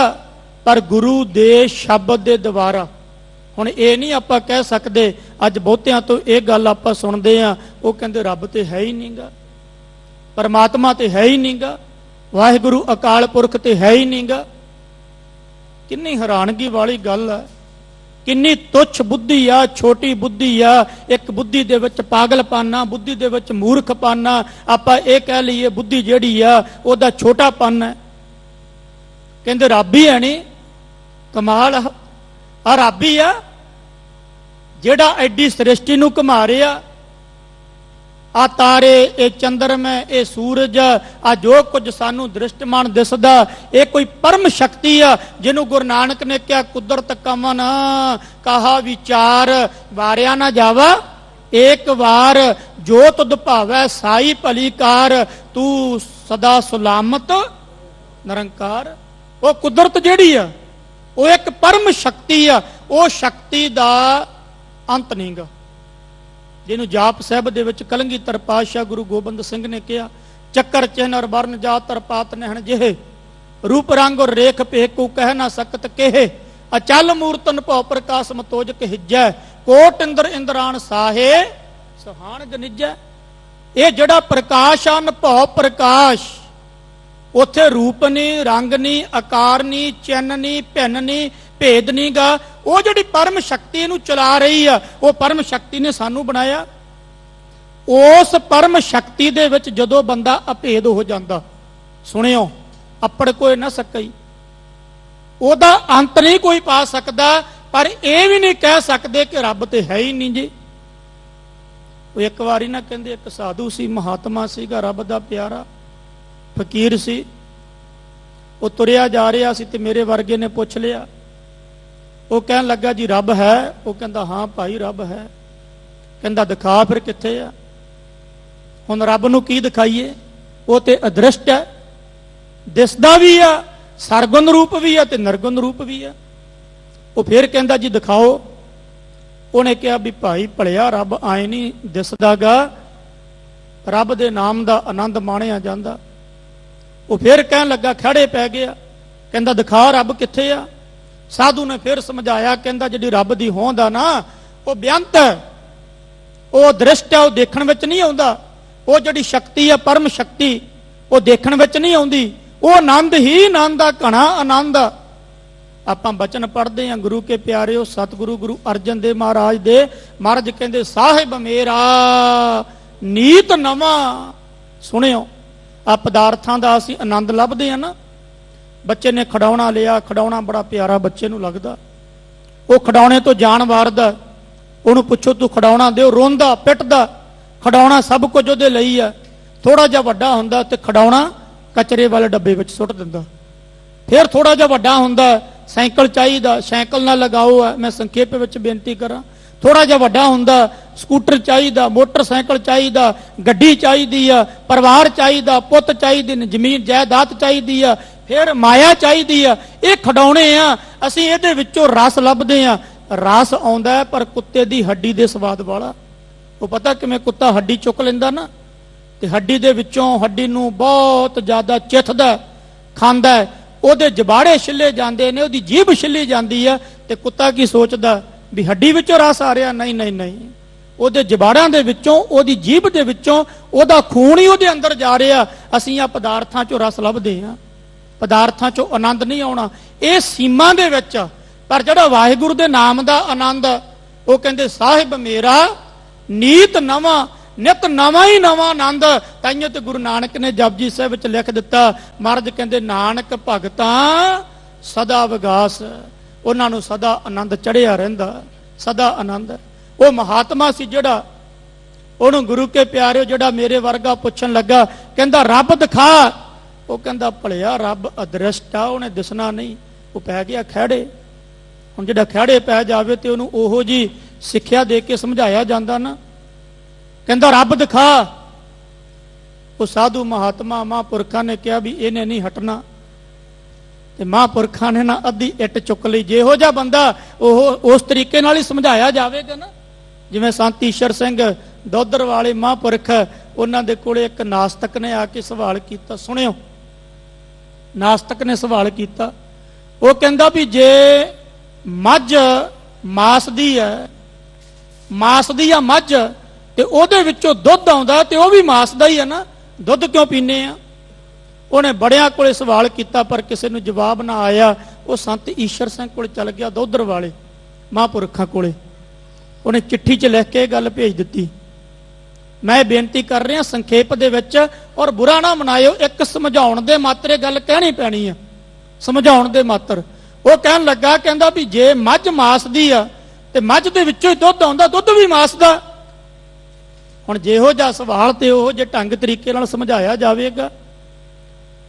ਪਰ ਗੁਰੂ ਦੇ ਸ਼ਬਦ ਦੇ ਦੁਆਰਾ। ਹੁਣ ਇਹ ਨਹੀਂ ਆਪਾਂ ਕਹਿ ਸਕਦੇ, ਅੱਜ ਬਹੁਤਿਆਂ ਤੋਂ ਇਹ ਗੱਲ ਆਪਾਂ ਸੁਣਦੇ ਆ, ਉਹ ਕਹਿੰਦੇ ਰੱਬ ਤੇ ਹੈ ਹੀ ਨਹੀਂਗਾ, ਪਰਮਾਤਮਾ ਤੇ ਹੈ ਹੀ ਨਹੀਂਗਾ, ਵਾਹਿਗੁਰੂ ਅਕਾਲ ਪੁਰਖ ਤੇ ਹੈ ਹੀ ਨਹੀਂਗਾ। ਕਿੰਨੀ ਹੈਰਾਨਗੀ ਵਾਲੀ ਗੱਲ ਹੈ, ਕਿੰਨੀ ਤੁੱਛ ਬੁੱਧੀ ਆ, ਛੋਟੀ ਬੁੱਧੀ ਆ। ਇੱਕ ਬੁੱਧੀ ਦੇ ਵਿੱਚ ਪਾਗਲਪਨ, ਬੁੱਧੀ ਦੇ ਵਿੱਚ ਮੂਰਖਪਨ। ਆਪਾਂ ਇਹ ਕਹਿ ਲਈਏ ਬੁੱਧੀ ਜਿਹੜੀ ਆ ਉਹਦਾ ਛੋਟਾਪਨ ਹੈ। ਕਹਿੰਦੇ ਰੱਬ ਹੀ ਹੈ ਨਹੀਂ। ਕਮਾਲ ਆ, ਰੱਬ ਹੀ ਆ ਜਿਹੜਾ ਐਡੀ ਸ੍ਰਿਸ਼ਟੀ ਨੂੰ ਘੁਮਾ ਰਿਹਾ। ਆ ਤਾਰੇ, ਇਹ ਚੰਦਰਮਾ, ਇਹ ਸੂਰਜ, ਆ ਜੋ ਕੁਝ ਸਾਨੂੰ ਦ੍ਰਿਸ਼ਟਮਾਨ ਦਿਸਦਾ, ਇਹ ਕੋਈ ਪਰਮ ਸ਼ਕਤੀ ਆ ਜਿਹਨੂੰ ਗੁਰੂ ਨਾਨਕ ਨੇ ਕਿਹਾ ਕੁਦਰਤ ਕਮਨ ਕਹਾ ਵਿਚਾਰ ਵਾਰਿਆ ਨਾ ਜਾਵਾ ਏਕ ਵਾਰ, ਜੋ ਤੁਧ ਭਾਵੈ ਸਾਈ ਭਲੀ ਕਾਰ, ਤੂੰ ਸਦਾ ਸੁਲਾਮਤ ਨਿਰੰਕਾਰ। ਉਹ ਕੁਦਰਤ ਜਿਹੜੀ ਆ ਉਹ ਇੱਕ ਪਰਮ ਸ਼ਕਤੀ ਆ, ਉਹ ਸ਼ਕਤੀ ਦਾ ਅੰਤ ਨਹੀਂਗਾ। ਜਿਹਨੂੰ ਜਾਪ ਸਾਹਿਬ ਦੇ ਵਿੱਚ ਕਲਗੀਧਰ ਪਾਤਸ਼ਾਹ ਗੁਰੂ ਗੋਬਿੰਦ ਸਿੰਘ ਨੇ ਕਿਹਾ, ਚੱਕਰ ਚਿਹਨ ਔਰ ਵਰਨ ਜਾਤ ਤਰ ਪਾਤ ਨਹਿਣ ਜਿਹੇ, ਰੂਪ ਰੰਗ ਔਰ ਰੇਖ ਭੇਕੂ ਕਹਿ ਨਾ ਸਕਤ ਕਹੇ, ਅਚਲ ਮੂਰਤਨ ਭਉ ਪ੍ਰਕਾਸ਼ ਮਤੋਜ ਕਹਿਜੈ, ਕੋਟ ਇੰਦਰ ਇੰਦਰਾਨ ਸਾਹੇ ਸੁਹਾਣ ਗਨਿਜੈ। ਇਹ ਜਿਹੜਾ ਪ੍ਰਕਾਸ਼ ਆ, ਭਉ ਪ੍ਰਕਾਸ਼, ਉੱਥੇ ਰੂਪ ਨਹੀਂ, ਰੰਗ ਨਹੀਂ, ਆਕਾਰ ਨਹੀਂ, ਚਿੰਨ ਨਹੀਂ, ਭਿੰਨ ਨਹੀਂ, ਭੇਦ ਨਹੀਂ ਗਾ। ਉਹ ਜਿਹੜੀ ਪਰਮ ਸ਼ਕਤੀ ਨੂੰ ਚਲਾ ਰਹੀ ਆ, ਉਹ ਪਰਮ ਸ਼ਕਤੀ ਨੇ ਸਾਨੂੰ ਬਣਾਇਆ। ਉਸ ਪਰਮ ਸ਼ਕਤੀ ਦੇ ਵਿੱਚ ਜਦੋਂ ਬੰਦਾ ਅਭੇਦ ਹੋ ਜਾਂਦਾ, ਸੁਣਿਓ, ਅੱਪੜ ਕੋਈ ਨਾ ਸਕਈ, ਉਹਦਾ ਅੰਤ ਨਹੀਂ ਕੋਈ ਪਾ ਸਕਦਾ, ਪਰ ਇਹ ਵੀ ਨਹੀਂ ਕਹਿ ਸਕਦੇ ਕਿ ਰੱਬ ਤੇ ਹੈ ਹੀ ਨਹੀਂ ਜੀ। ਉਹ ਇੱਕ ਵਾਰੀ ਨਾ ਕਹਿੰਦੇ, ਇੱਕ ਸਾਧੂ ਸੀ, ਮਹਾਤਮਾ ਸੀਗਾ, ਰੱਬ ਦਾ ਪਿਆਰਾ ਫਕੀਰ ਸੀ। ਉਹ ਤੁਰਿਆ ਜਾ ਰਿਹਾ ਸੀ ਤੇ ਮੇਰੇ ਵਰਗੇ ਨੇ ਪੁੱਛ ਲਿਆ। ਉਹ ਕਹਿਣ ਲੱਗਾ, ਜੀ ਰੱਬ ਹੈ? ਉਹ ਕਹਿੰਦਾ, ਹਾਂ ਭਾਈ ਰੱਬ ਹੈ। ਕਹਿੰਦਾ, ਦਿਖਾ ਫਿਰ ਕਿੱਥੇ ਆ। ਹੁਣ ਰੱਬ ਨੂੰ ਕੀ ਦਿਖਾਈਏ? ਉਹ ਤੇ ਅਦ੍ਰਿਸ਼ਟ ਹੈ, ਦਿਸਦਾ ਵੀ ਆ, ਸਰਗੁਣ ਰੂਪ ਵੀ ਆ ਤੇ ਨਿਰਗੁਣ ਰੂਪ ਵੀ ਆ। ਉਹ ਫਿਰ ਕਹਿੰਦਾ, ਜੀ ਦਿਖਾਓ। ਉਹਨੇ ਕਿਹਾ, ਵੀ ਭਾਈ ਭਲਿਆ, ਰੱਬ ਆਏ ਨਹੀਂ ਦਿਸਦਾਗਾ, ਰੱਬ ਦੇ ਨਾਮ ਦਾ ਆਨੰਦ ਮਾਣਿਆ ਜਾਂਦਾ। ਉਹ ਫਿਰ ਕਹਿਣ ਲੱਗਾ, ਖੜੇ ਪੈ ਗਿਆ। ਕਹਿੰਦਾ, ਦਿਖਾ ਰੱਬ ਕਿੱਥੇ ਆ। ਸਾਧੂ ਨੇ ਫਿਰ ਸਮਝਾਇਆ, ਕਹਿੰਦਾ, ਜਿਹੜੀ ਰੱਬ ਦੀ ਹੋਂਦ ਆ ਨਾ, ਉਹ ਬੇਅੰਤ ਹੈ, ਉਹ ਦ੍ਰਿਸ਼ਟ ਹੈ, ਉਹ ਦੇਖਣ ਵਿੱਚ ਨਹੀਂ ਆਉਂਦਾ। ਉਹ ਜਿਹੜੀ ਸ਼ਕਤੀ ਆ, ਪਰਮ ਸ਼ਕਤੀ, ਉਹ ਦੇਖਣ ਵਿੱਚ ਨਹੀਂ ਆਉਂਦੀ। ਉਹ ਆਨੰਦ ਹੀ ਆਨੰਦ ਆ, ਘਣਾ ਆਨੰਦ ਆ। ਆਪਾਂ ਬਚਨ ਪੜ੍ਹਦੇ ਹਾਂ, ਗੁਰੂ ਕੇ ਪਿਆਰਿਓ, ਸਤਿਗੁਰੂ ਗੁਰੂ ਅਰਜਨ ਦੇਵ ਮਹਾਰਾਜ ਦੇ। ਮਹਾਰਾਜ ਕਹਿੰਦੇ, ਸਾਹਿਬ ਮੇਰਾ ਨੀਤ ਨਵਾਂ। ਸੁਣਿਓ, ਆ ਪਦਾਰਥਾਂ ਦਾ ਅਸੀਂ ਆਨੰਦ ਲੱਭਦੇ ਆ ਨਾ। ਬੱਚੇ ਨੇ ਖਿਡੌਣਾ ਲਿਆ, ਖਿਡੌਣਾ ਬੜਾ ਪਿਆਰਾ ਬੱਚੇ ਨੂੰ ਲੱਗਦਾ, ਉਹ ਖਿਡੌਣੇ ਤੋਂ ਜਾਨ ਵਾਰਦਾ। ਉਹਨੂੰ ਪੁੱਛੋ, ਤੂੰ ਖਿਡੌਣਾ ਦਿਓ, ਰੋਂਦਾ ਪਿੱਟਦਾ। ਖਿਡੌਣਾ ਸਭ ਕੁਝ ਉਹਦੇ ਲਈ ਆ। ਥੋੜਾ ਜਿਹਾ ਵੱਡਾ ਹੁੰਦਾ ਤੇ ਖਿਡੌਣਾ ਕਚਰੇ ਵਾਲੇ ਡੱਬੇ ਵਿੱਚ ਸੁੱਟ ਦਿੰਦਾ। ਫਿਰ ਥੋੜਾ ਜਿਹਾ ਵੱਡਾ ਹੁੰਦਾ, ਸਾਈਕਲ ਚਾਹੀਦਾ, ਸਾਈਕਲ ਨਾਲ ਲਗਾਓ। ਮੈਂ ਸੰਖੇਪ ਵਿੱਚ ਬੇਨਤੀ ਕਰਾਂ, ਥੋੜਾ ਜਿਹਾ ਵੱਡਾ ਹੁੰਦਾ, ਸਕੂਟਰ ਚਾਹੀਦਾ, ਮੋਟਰਸਾਈਕਲ ਚਾਹੀਦਾ, ਗੱਡੀ ਚਾਹੀਦੀ ਆ, ਪਰਿਵਾਰ ਚਾਹੀਦਾ, ਪੁੱਤ ਚਾਹੀਦੇ ਨੇ, ਜ਼ਮੀਨ ਜਾਇਦਾਦ ਚਾਹੀਦੀ ਆ, ਫਿਰ ਮਾਇਆ ਚਾਹੀਦੀ ਆ। ਇਹ ਖਿਡੌਣੇ ਆ, ਅਸੀਂ ਇਹਦੇ ਵਿੱਚੋਂ ਰਸ ਲੱਭਦੇ ਆ। ਰਸ ਆਉਂਦਾ ਪਰ ਕੁੱਤੇ ਦੀ ਹੱਡੀ ਦੇ ਸਵਾਦ ਵਾਲਾ। ਉਹ ਪਤਾ ਕਿਵੇਂ? ਕੁੱਤਾ ਹੱਡੀ ਚੁੱਕ ਲੈਂਦਾ ਨਾ, ਤੇ ਹੱਡੀ ਦੇ ਵਿੱਚੋਂ ਹੱਡੀ ਨੂੰ ਬਹੁਤ ਜ਼ਿਆਦਾ ਚਿੱਥਦਾ, ਖਾਂਦਾ, ਉਹਦੇ ਜਬਾੜੇ ਛਿੱਲੇ ਜਾਂਦੇ ਨੇ, ਉਹਦੀ ਜੀਭ ਛਿੱਲੀ ਜਾਂਦੀ ਆ। ਤੇ ਕੁੱਤਾ ਕੀ ਸੋਚਦਾ ਵੀ ਹੱਡੀ ਵਿੱਚੋਂ ਰਸ ਆ ਰਿਹਾ? ਨਹੀਂ ਨਹੀਂ ਨਹੀਂ, ਉਹਦੇ ਜਬਾੜਾਂ ਦੇ ਵਿੱਚੋਂ, ਉਹਦੀ ਜੀਭ ਦੇ ਵਿੱਚੋਂ ਉਹਦਾ ਖੂਨ ਹੀ ਉਹਦੇ ਅੰਦਰ ਜਾ ਰਿਹਾ। ਅਸੀਂ ਆ ਪਦਾਰਥਾਂ ਚੋਂ ਰਸ ਲੱਭਦੇ ਆ, ਪਦਾਰਥਾਂ ਚੋਂ ਆਨੰਦ ਨਹੀਂ ਆਉਣਾ। ਇਹ ਸੀਮਾ ਦੇ ਵਿੱਚ। ਪਰ ਜਿਹੜਾ ਵਾਹਿਗੁਰੂ ਦੇ ਨਾਮ ਦਾ ਆਨੰਦ, ਉਹ ਕਹਿੰਦੇ, ਸਾਹਿਬ ਮੇਰਾ ਨੀਤ ਨਵਾਂ, ਨਿਤ ਨਵਾਂ ਹੀ ਨਵਾਂ ਆਨੰਦ। ਤਾਈਓ ਤੇ ਗੁਰੂ ਨਾਨਕ ਨੇ ਜਪਜੀ ਸਾਹਿਬ ਵਿੱਚ ਲਿਖ ਦਿੱਤਾ, ਮਹਾਰਾਜ ਕਹਿੰਦੇ, ਨਾਨਕ ਭਗਤਾਂ ਸਦਾ ਵਿਗਾਸ। ਉਹਨਾਂ ਨੂੰ ਸਦਾ ਆਨੰਦ ਚੜਿਆ ਰਹਿੰਦਾ, ਸਦਾ ਆਨੰਦ। ਉਹ ਮਹਾਤਮਾ ਸੀ ਜਿਹੜਾ, ਉਹਨੂੰ ਗੁਰੂ ਕੇ ਪਿਆਰਿਓ, ਜਿਹੜਾ ਮੇਰੇ ਵਰਗਾ ਪੁੱਛਣ ਲੱਗਾ, ਕਹਿੰਦਾ, ਰੱਬ ਦਿਖਾ। ਉਹ ਕਹਿੰਦਾ, ਭਲਿਆ ਰੱਬ ਅਦ੍ਰਿਸ਼ਟ ਆ, ਉਹਨੇ ਦਿਸਣਾ ਨਹੀਂ। ਉਹ ਪੈ ਗਿਆ ਖਹਿੜੇ। ਹੁਣ ਜਿਹੜਾ ਖਹਿੜੇ ਪੈ ਜਾਵੇ ਤੇ ਉਹਨੂੰ ਉਹੋ ਜੀ ਸਿੱਖਿਆ ਦੇ ਕੇ ਸਮਝਾਇਆ ਜਾਂਦਾ ਨਾ। ਕਹਿੰਦਾ, ਰੱਬ ਦਿਖਾ। ਉਹ ਸਾਧੂ ਮਹਾਤਮਾ ਮਹਾਂਪੁਰਖਾਂ ਨੇ ਕਿਹਾ ਵੀ ਇਹਨੇ ਨਹੀਂ ਹਟਣਾ। ਤੇ ਮਹਾਂਪੁਰਖਾਂ ਨੇ ਨਾ ਅੱਧੀ ਇੱਟ ਚੁੱਕ ਲਈ। ਜਿਹੋ ਜਿਹਾ ਬੰਦਾ, ਉਹ ਉਸ ਤਰੀਕੇ ਨਾਲ ਹੀ ਸਮਝਾਇਆ ਜਾਵੇਗਾ ਨਾ। ਜਿਵੇਂ ਸੰਤ ਈਸ਼ਰ ਸਿੰਘ ਦੋਦਰ ਵਾਲੇ ਮਹਾਂਪੁਰਖ, ਉਹਨਾਂ ਦੇ ਕੋਲੇ ਇੱਕ ਨਾਸਤਕ ਨੇ ਆ ਕੇ ਸਵਾਲ ਕੀਤਾ। ਸੁਣਿਓ, ਨਾਸਤਕ ਨੇ ਸਵਾਲ ਕੀਤਾ। ਉਹ ਕਹਿੰਦਾ ਵੀ ਜੇ ਮੱਝ ਮਾਸ ਦੀ ਹੈ, ਮਾਸ ਦੀ ਆ ਮੱਝ, ਤੇ ਉਹਦੇ ਵਿੱਚੋਂ ਦੁੱਧ ਆਉਂਦਾ ਤੇ ਉਹ ਵੀ ਮਾਸ ਦਾ ਹੀ ਹੈ ਨਾ, ਦੁੱਧ ਕਿਉਂ ਪੀਨੇ ਆ? ਉਹਨੇ ਬੜਿਆਂ ਕੋਲੇ ਸਵਾਲ ਕੀਤਾ ਪਰ ਕਿਸੇ ਨੂੰ ਜਵਾਬ ਨਾ ਆਇਆ। ਉਹ ਸੰਤ ਈਸ਼ਰ ਸਿੰਘ ਕੋਲ ਚੱਲ ਗਿਆ, ਦੋਦਰ ਵਾਲੇ ਮਹਾਂਪੁਰਖਾਂ ਕੋਲੇ। ਉਹਨੇ ਚਿੱਠੀ 'ਚ ਲਿਖ ਕੇ ਗੱਲ ਭੇਜ ਦਿੱਤੀ। ਮੈਂ ਬੇਨਤੀ ਕਰ ਰਿਹਾ ਸੰਖੇਪ ਦੇ ਵਿੱਚ, ਔਰ ਬੁਰਾ ਨਾ ਮਨਾਇਓ, ਇੱਕ ਸਮਝਾਉਣ ਦੇ ਮਾਤਰੇ ਗੱਲ ਕਹਿਣੀ ਪੈਣੀ ਆ, ਸਮਝਾਉਣ ਦੇ ਮਾਤਰ। ਉਹ ਕਹਿਣ ਲੱਗਾ, ਕਹਿੰਦਾ ਵੀ ਜੇ ਮੱਝ ਮਾਸ ਦੀ ਆ ਤੇ ਮੱਝ ਦੇ ਵਿੱਚੋਂ ਹੀ ਦੁੱਧ ਆਉਂਦਾ, ਦੁੱਧ ਵੀ ਮਾਸ ਦਾ। ਹੁਣ ਜਿਹੋ ਜਿਹਾ ਸਵਾਲ ਤੇ ਉਹ ਜੇ ਢੰਗ ਤਰੀਕੇ ਨਾਲ ਸਮਝਾਇਆ ਜਾਵੇਗਾ।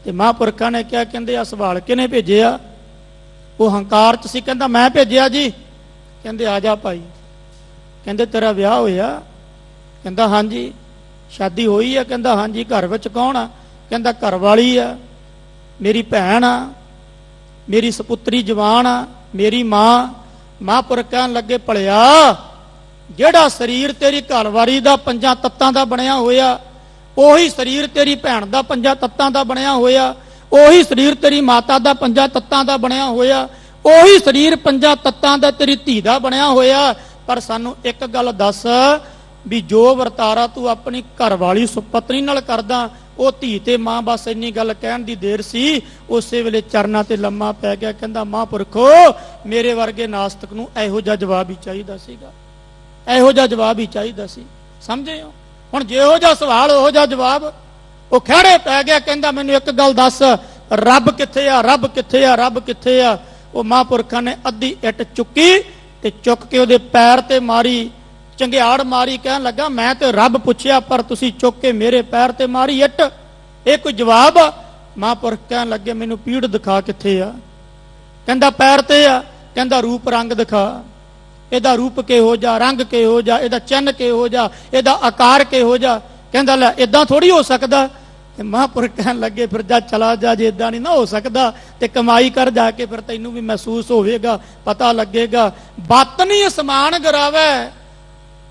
ਤੇ ਮਹਾਂਪੁਰਖਾਂ ਨੇ ਕਿਹਾ, ਕਹਿੰਦੇ ਆ ਸਵਾਲ ਕਿਹਨੇ ਭੇਜਿਆ? ਉਹ ਹੰਕਾਰ ਚ ਸੀ, ਕਹਿੰਦਾ ਮੈਂ ਭੇਜਿਆ ਜੀ। ਕਹਿੰਦੇ ਆ ਜਾ ਭਾਈ। ਕਹਿੰਦੇ ਤੇਰਾ ਵਿਆਹ ਹੋਇਆ? ਕਹਿੰਦਾ ਹਾਂਜੀ। ਸ਼ਾਦੀ ਹੋਈ ਆ? ਕਹਿੰਦਾ ਹਾਂਜੀ। ਘਰ ਵਿੱਚ ਕੌਣ ਆ? ਕਹਿੰਦਾ ਘਰ ਵਾਲੀ ਆ, ਮੇਰੀ ਭੈਣ ਆ, ਮੇਰੀ ਸਪੁੱਤਰੀ ਜਵਾਨ ਆ, ਮੇਰੀ ਮਾਂ। ਮਹਾਂਪੁਰਖ ਕਹਿਣ ਲੱਗੇ, ਭਲਿਆ ਜਿਹੜਾ ਸਰੀਰ ਤੇਰੀ ਘਰਵਾਰੀ ਦਾ 5 ਤੱਤਾਂ ਦਾ ਬਣਿਆ ਹੋਇਆ, ਉਹੀ ਸਰੀਰ ਤੇਰੀ ਭੈਣ ਦਾ 5 ਤੱਤਾਂ ਦਾ ਬਣਿਆ ਹੋਇਆ, ਉਹੀ ਸਰੀਰ ਤੇਰੀ ਮਾਤਾ ਦਾ 5 ਤੱਤਾਂ ਦਾ ਬਣਿਆ ਹੋਇਆ, ਉਹੀ ਸਰੀਰ 5 ਤੱਤਾਂ ਦਾ ਤੇਰੀ ਧੀ ਦਾ ਬਣਿਆ ਹੋਇਆ। ਪਰ ਸਾਨੂੰ ਇੱਕ ਗੱਲ ਦੱਸ ਵੀ ਜੋ ਵਰਤਾਰਾ ਤੂੰ ਆਪਣੀ ਘਰਵਾਲੀ ਸੁਪਤਨੀ ਨਾਲ ਕਰਦਾ, ਉਹ ਧੀ ਤੇ ਮਾਂ। ਬਸ ਇੰਨੀ ਗੱਲ ਕਹਿਣ ਦੀ ਦੇਰ ਸੀ, ਉਸੇ ਵੇਲੇ ਚਰਨਾਂ ਤੇ ਲੰਮਾ ਪੈ ਗਿਆ। ਕਹਿੰਦਾ ਮਹਾਂਪੁਰਖੋ, ਮੇਰੇ ਵਰਗੇ ਨਾਸਤਕ ਨੂੰ ਇਹੋ ਜਿਹਾ ਜਵਾਬ ਹੀ ਚਾਹੀਦਾ ਸੀਗਾ, ਇਹੋ ਜਿਹਾ ਜਵਾਬ ਹੀ ਚਾਹੀਦਾ ਸੀ। ਸਮਝੇ ਹੋ? ਹੁਣ ਜਿਹੋ ਜਿਹਾ ਸਵਾਲ ਉਹੋ ਜਿਹਾ ਜਵਾਬ। ਉਹ ਖਹਿੜੇ ਪੈ ਗਿਆ। ਕਹਿੰਦਾ ਮੈਨੂੰ ਇੱਕ ਗੱਲ ਦੱਸ, ਰੱਬ ਕਿੱਥੇ ਆ? ਰੱਬ ਕਿੱਥੇ ਆ? ਰੱਬ ਕਿੱਥੇ ਆ? ਉਹ ਮਹਾਂਪੁਰਖਾਂ ਨੇ ਅੱਧੀ ਇੱਟ ਚੁੱਕੀ ਤੇ ਚੁੱਕ ਕੇ ਉਹਦੇ ਪੈਰ ਤੇ ਮਾਰੀ, ਚੰਗਿਆੜ ਮਾਰੀ। ਕਹਿਣ ਲੱਗਾ, ਮੈਂ ਤੇ ਰੱਬ ਪੁੱਛਿਆ, ਪਰ ਤੁਸੀਂ ਚੁੱਕ ਕੇ ਮੇਰੇ ਪੈਰ ਤੇ ਮਾਰੀ ਇੱਟ। ਇਹ ਕੋਈ ਜਵਾਬ? ਮਹਾਂਪੁਰਖ ਕਹਿਣ ਲੱਗੇ, ਮੈਨੂੰ ਪੀੜ ਦਿਖਾ ਕਿੱਥੇ ਆ? ਕਹਿੰਦਾ ਪੈਰ ਤੇ ਆ। ਕਹਿੰਦਾ ਰੂਪ ਰੰਗ ਦਿਖਾ, ਇਹਦਾ ਰੂਪ ਕਿਹੋ ਜਿਹਾ, ਰੰਗ ਕਿਹੋ ਜਿਹਾ, ਇਹਦਾ ਚਿੰਨ੍ਹ ਕਿਹੋ ਜਿਹਾ, ਇਹਦਾ ਆਕਾਰ ਕਿਹੋ ਜਿਹਾ। ਕਹਿੰਦਾ ਲੈ ਇਦਾਂ ਥੋੜੀ ਹੋ ਸਕਦਾ। ਤੇ ਮਹਾਂਪੁਰਖ ਕਹਿਣ ਲੱਗੇ, ਫਿਰ ਜਾ ਚਲਾ ਜਾ, ਜੇ ਇਦਾਂ ਨਹੀਂ ਨਾ ਹੋ ਸਕਦਾ ਤੇ ਕਮਾਈ ਕਰ ਜਾ ਕੇ, ਫਿਰ ਤੈਨੂੰ ਵੀ ਮਹਿਸੂਸ ਹੋਵੇਗਾ, ਪਤਾ ਲੱਗੇਗਾ। ਬਾਤਨੀ ਅਸਮਾਨ ਗਰਾਵੇ।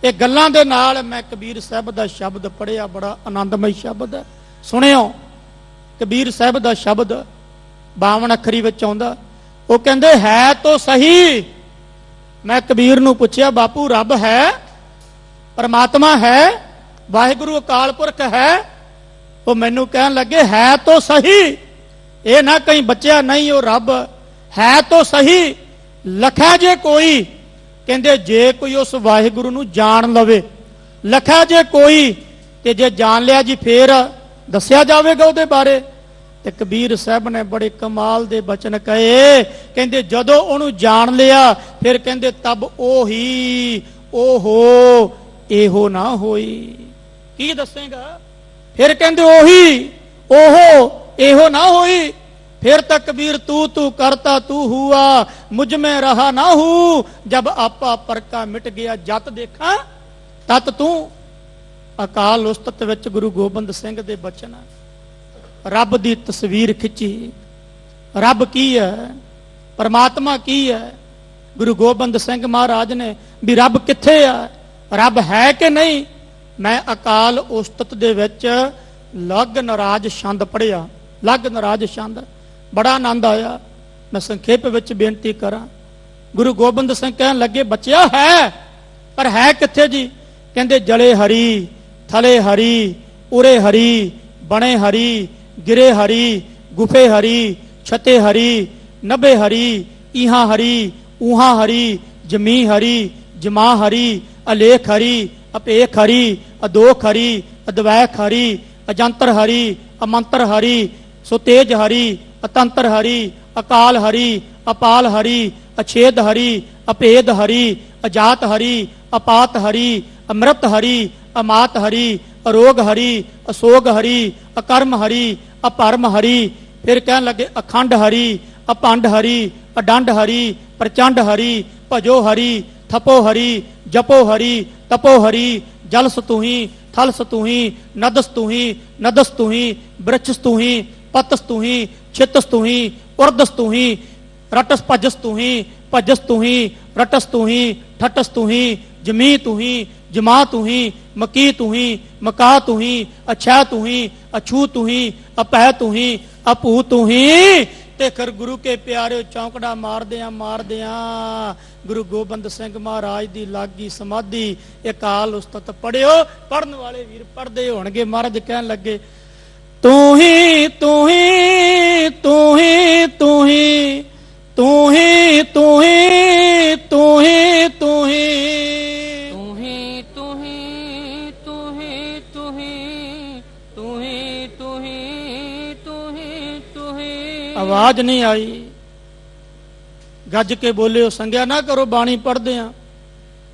ਇਹ ਗੱਲਾਂ ਦੇ ਨਾਲ ਮੈਂ ਕਬੀਰ ਸਾਹਿਬ ਦਾ ਸ਼ਬਦ ਪੜ੍ਹਿਆ, ਬੜਾ ਆਨੰਦਮਈ ਸ਼ਬਦ ਹੈ। ਸੁਣਿਓ, ਕਬੀਰ ਸਾਹਿਬ ਦਾ ਸ਼ਬਦ 52 ਅੱਖਰੀ ਵਿੱਚ ਆਉਂਦਾ। ਉਹ ਕਹਿੰਦੇ ਹੈ ਤੋ ਸਹੀ। ਮੈਂ ਕਬੀਰ ਨੂੰ ਪੁੱਛਿਆ, ਬਾਪੂ ਰੱਬ ਹੈ, ਪਰਮਾਤਮਾ ਹੈ, ਵਾਹਿਗੁਰੂ ਅਕਾਲ ਪੁਰਖ ਹੈ? ਉਹ ਮੈਨੂੰ ਕਹਿਣ ਲੱਗੇ, ਹੈ ਤੋ ਸਹੀ। ਇਹ ਨਾ ਕहीं ਬੱਚਿਆ ਨਹੀਂ, ਉਹ ਰੱਬ ਹੈ ਤੋ ਸਹੀ। ਲਖਾ ਜੇ ਕੋਈ, ਕਹਿੰਦੇ ਜੇ ਕੋਈ ਉਸ ਵਾਹਿਗੁਰੂ ਨੂੰ ਜਾਣ ਲਵੇ, ਲਖਾ ਜੇ ਕੋਈ, ਤੇ ਜੇ ਜਾਣ ਲਿਆ ਜੀ ਫੇਰ ਦੱਸਿਆ ਜਾਵੇਗਾ ਉਹਦੇ ਬਾਰੇ। ਤੇ ਕਬੀਰ ਸਾਹਿਬ ਨੇ ਬੜੇ ਕਮਾਲ ਦੇ ਬਚਨ ਕਹੇ। ਕਹਿੰਦੇ ਜਦੋਂ ਉਹਨੂੰ ਜਾਣ ਲਿਆ, ਫਿਰ ਕਹਿੰਦੇ ਤਬ ਉਹੀ ਓਹੋ ਇਹੋ ਨਾ ਹੋਈ। ਕੀ ਦੱਸੇਗਾ? ਫਿਰ ਕਹਿੰਦੇ ਉਹੀ ਓਹੋ ਇਹੋ ਨਾ ਹੋਈ। फिर तक कबीर तू तू करता तू हुआ, मुझ में रहा ना हूं, जब आपा परका मिट गया जत देखा तत तू। अकाल उस्तत विच गुरु गोबिंद सिंह दे बचन, रब दी तस्वीर खिंची। रब की है, परमात्मा की है? गुरु गोबिंद सिंह महाराज ने भी रब किथे है, रब है कि नहीं? मैं अकाल उस्तत दे विच लग नराज छंद पढ़िया, लग नराज छंद, बड़ा आनंद आया। मैं संखेप विच बेनती करा। गुरु गोबिंद सिंह कहन लगे, बच्चा है पर है किथे जी? कहंदे जले हरी, थले हरी, उरे हरी, बने हरी, गिरे हरी, गुफे हरी, छते हरी, नभे हरी, इहा हरी, ऊहा हरी, जमी हरी, जमा हरी, अलेख हरी, अपेख हरी, अदोख हरी, अद्वैख हरी, अजंतर हरी, अमंतर हरी, सुतेज हरी, अतंत्र हरि, अकाल हरि, अपाल हरि, अछेद हरि, अपेद हरि, अजात हरि, अपात हरि, अमृत हरि, अमात हरि, अरोग हरि, असोग हरि, अकर्म हरि, अपरम हरि। फिर कहने लगे अखंड हरि, अपंड हरि, अडंड हरि, प्रचंड हरि, भजो हरि, थपो हरि, जपो हरि, तपो हरि, जलस तुही, थलस तुही, नदस तुही, नदस तुही, वृक्षस तुही, पतस तुही, छितस तुही, उर्दस तुही, रटस पजस तुही, भजस तुही, रटस तुही, ठटस तुही, जमी तुही, जमा तुही, मकी तुही, मका तुही, अच्छा तुही, अछू तुही, अपह तुही, अपू तुही। ते फिर गुरु के प्यारे चौंकड़ा मार दिया गुरु गोबिंद सिंह महाराज दी लागी समाधि। अकाल उस्तत पढ़ियो, पढ़न वाले वीर पढ़दे होणगे। महाराज कहन लगे, तू ही तू ही तू ही तू ही तू ही तू ही तू ही तू ही तू ही तू ही तू ही तू ही तू ही तू ही तू ही। आवाज नहीं आई, गज के बोले हो। संज्ञा ना करो, बाणी पढ़दे आ,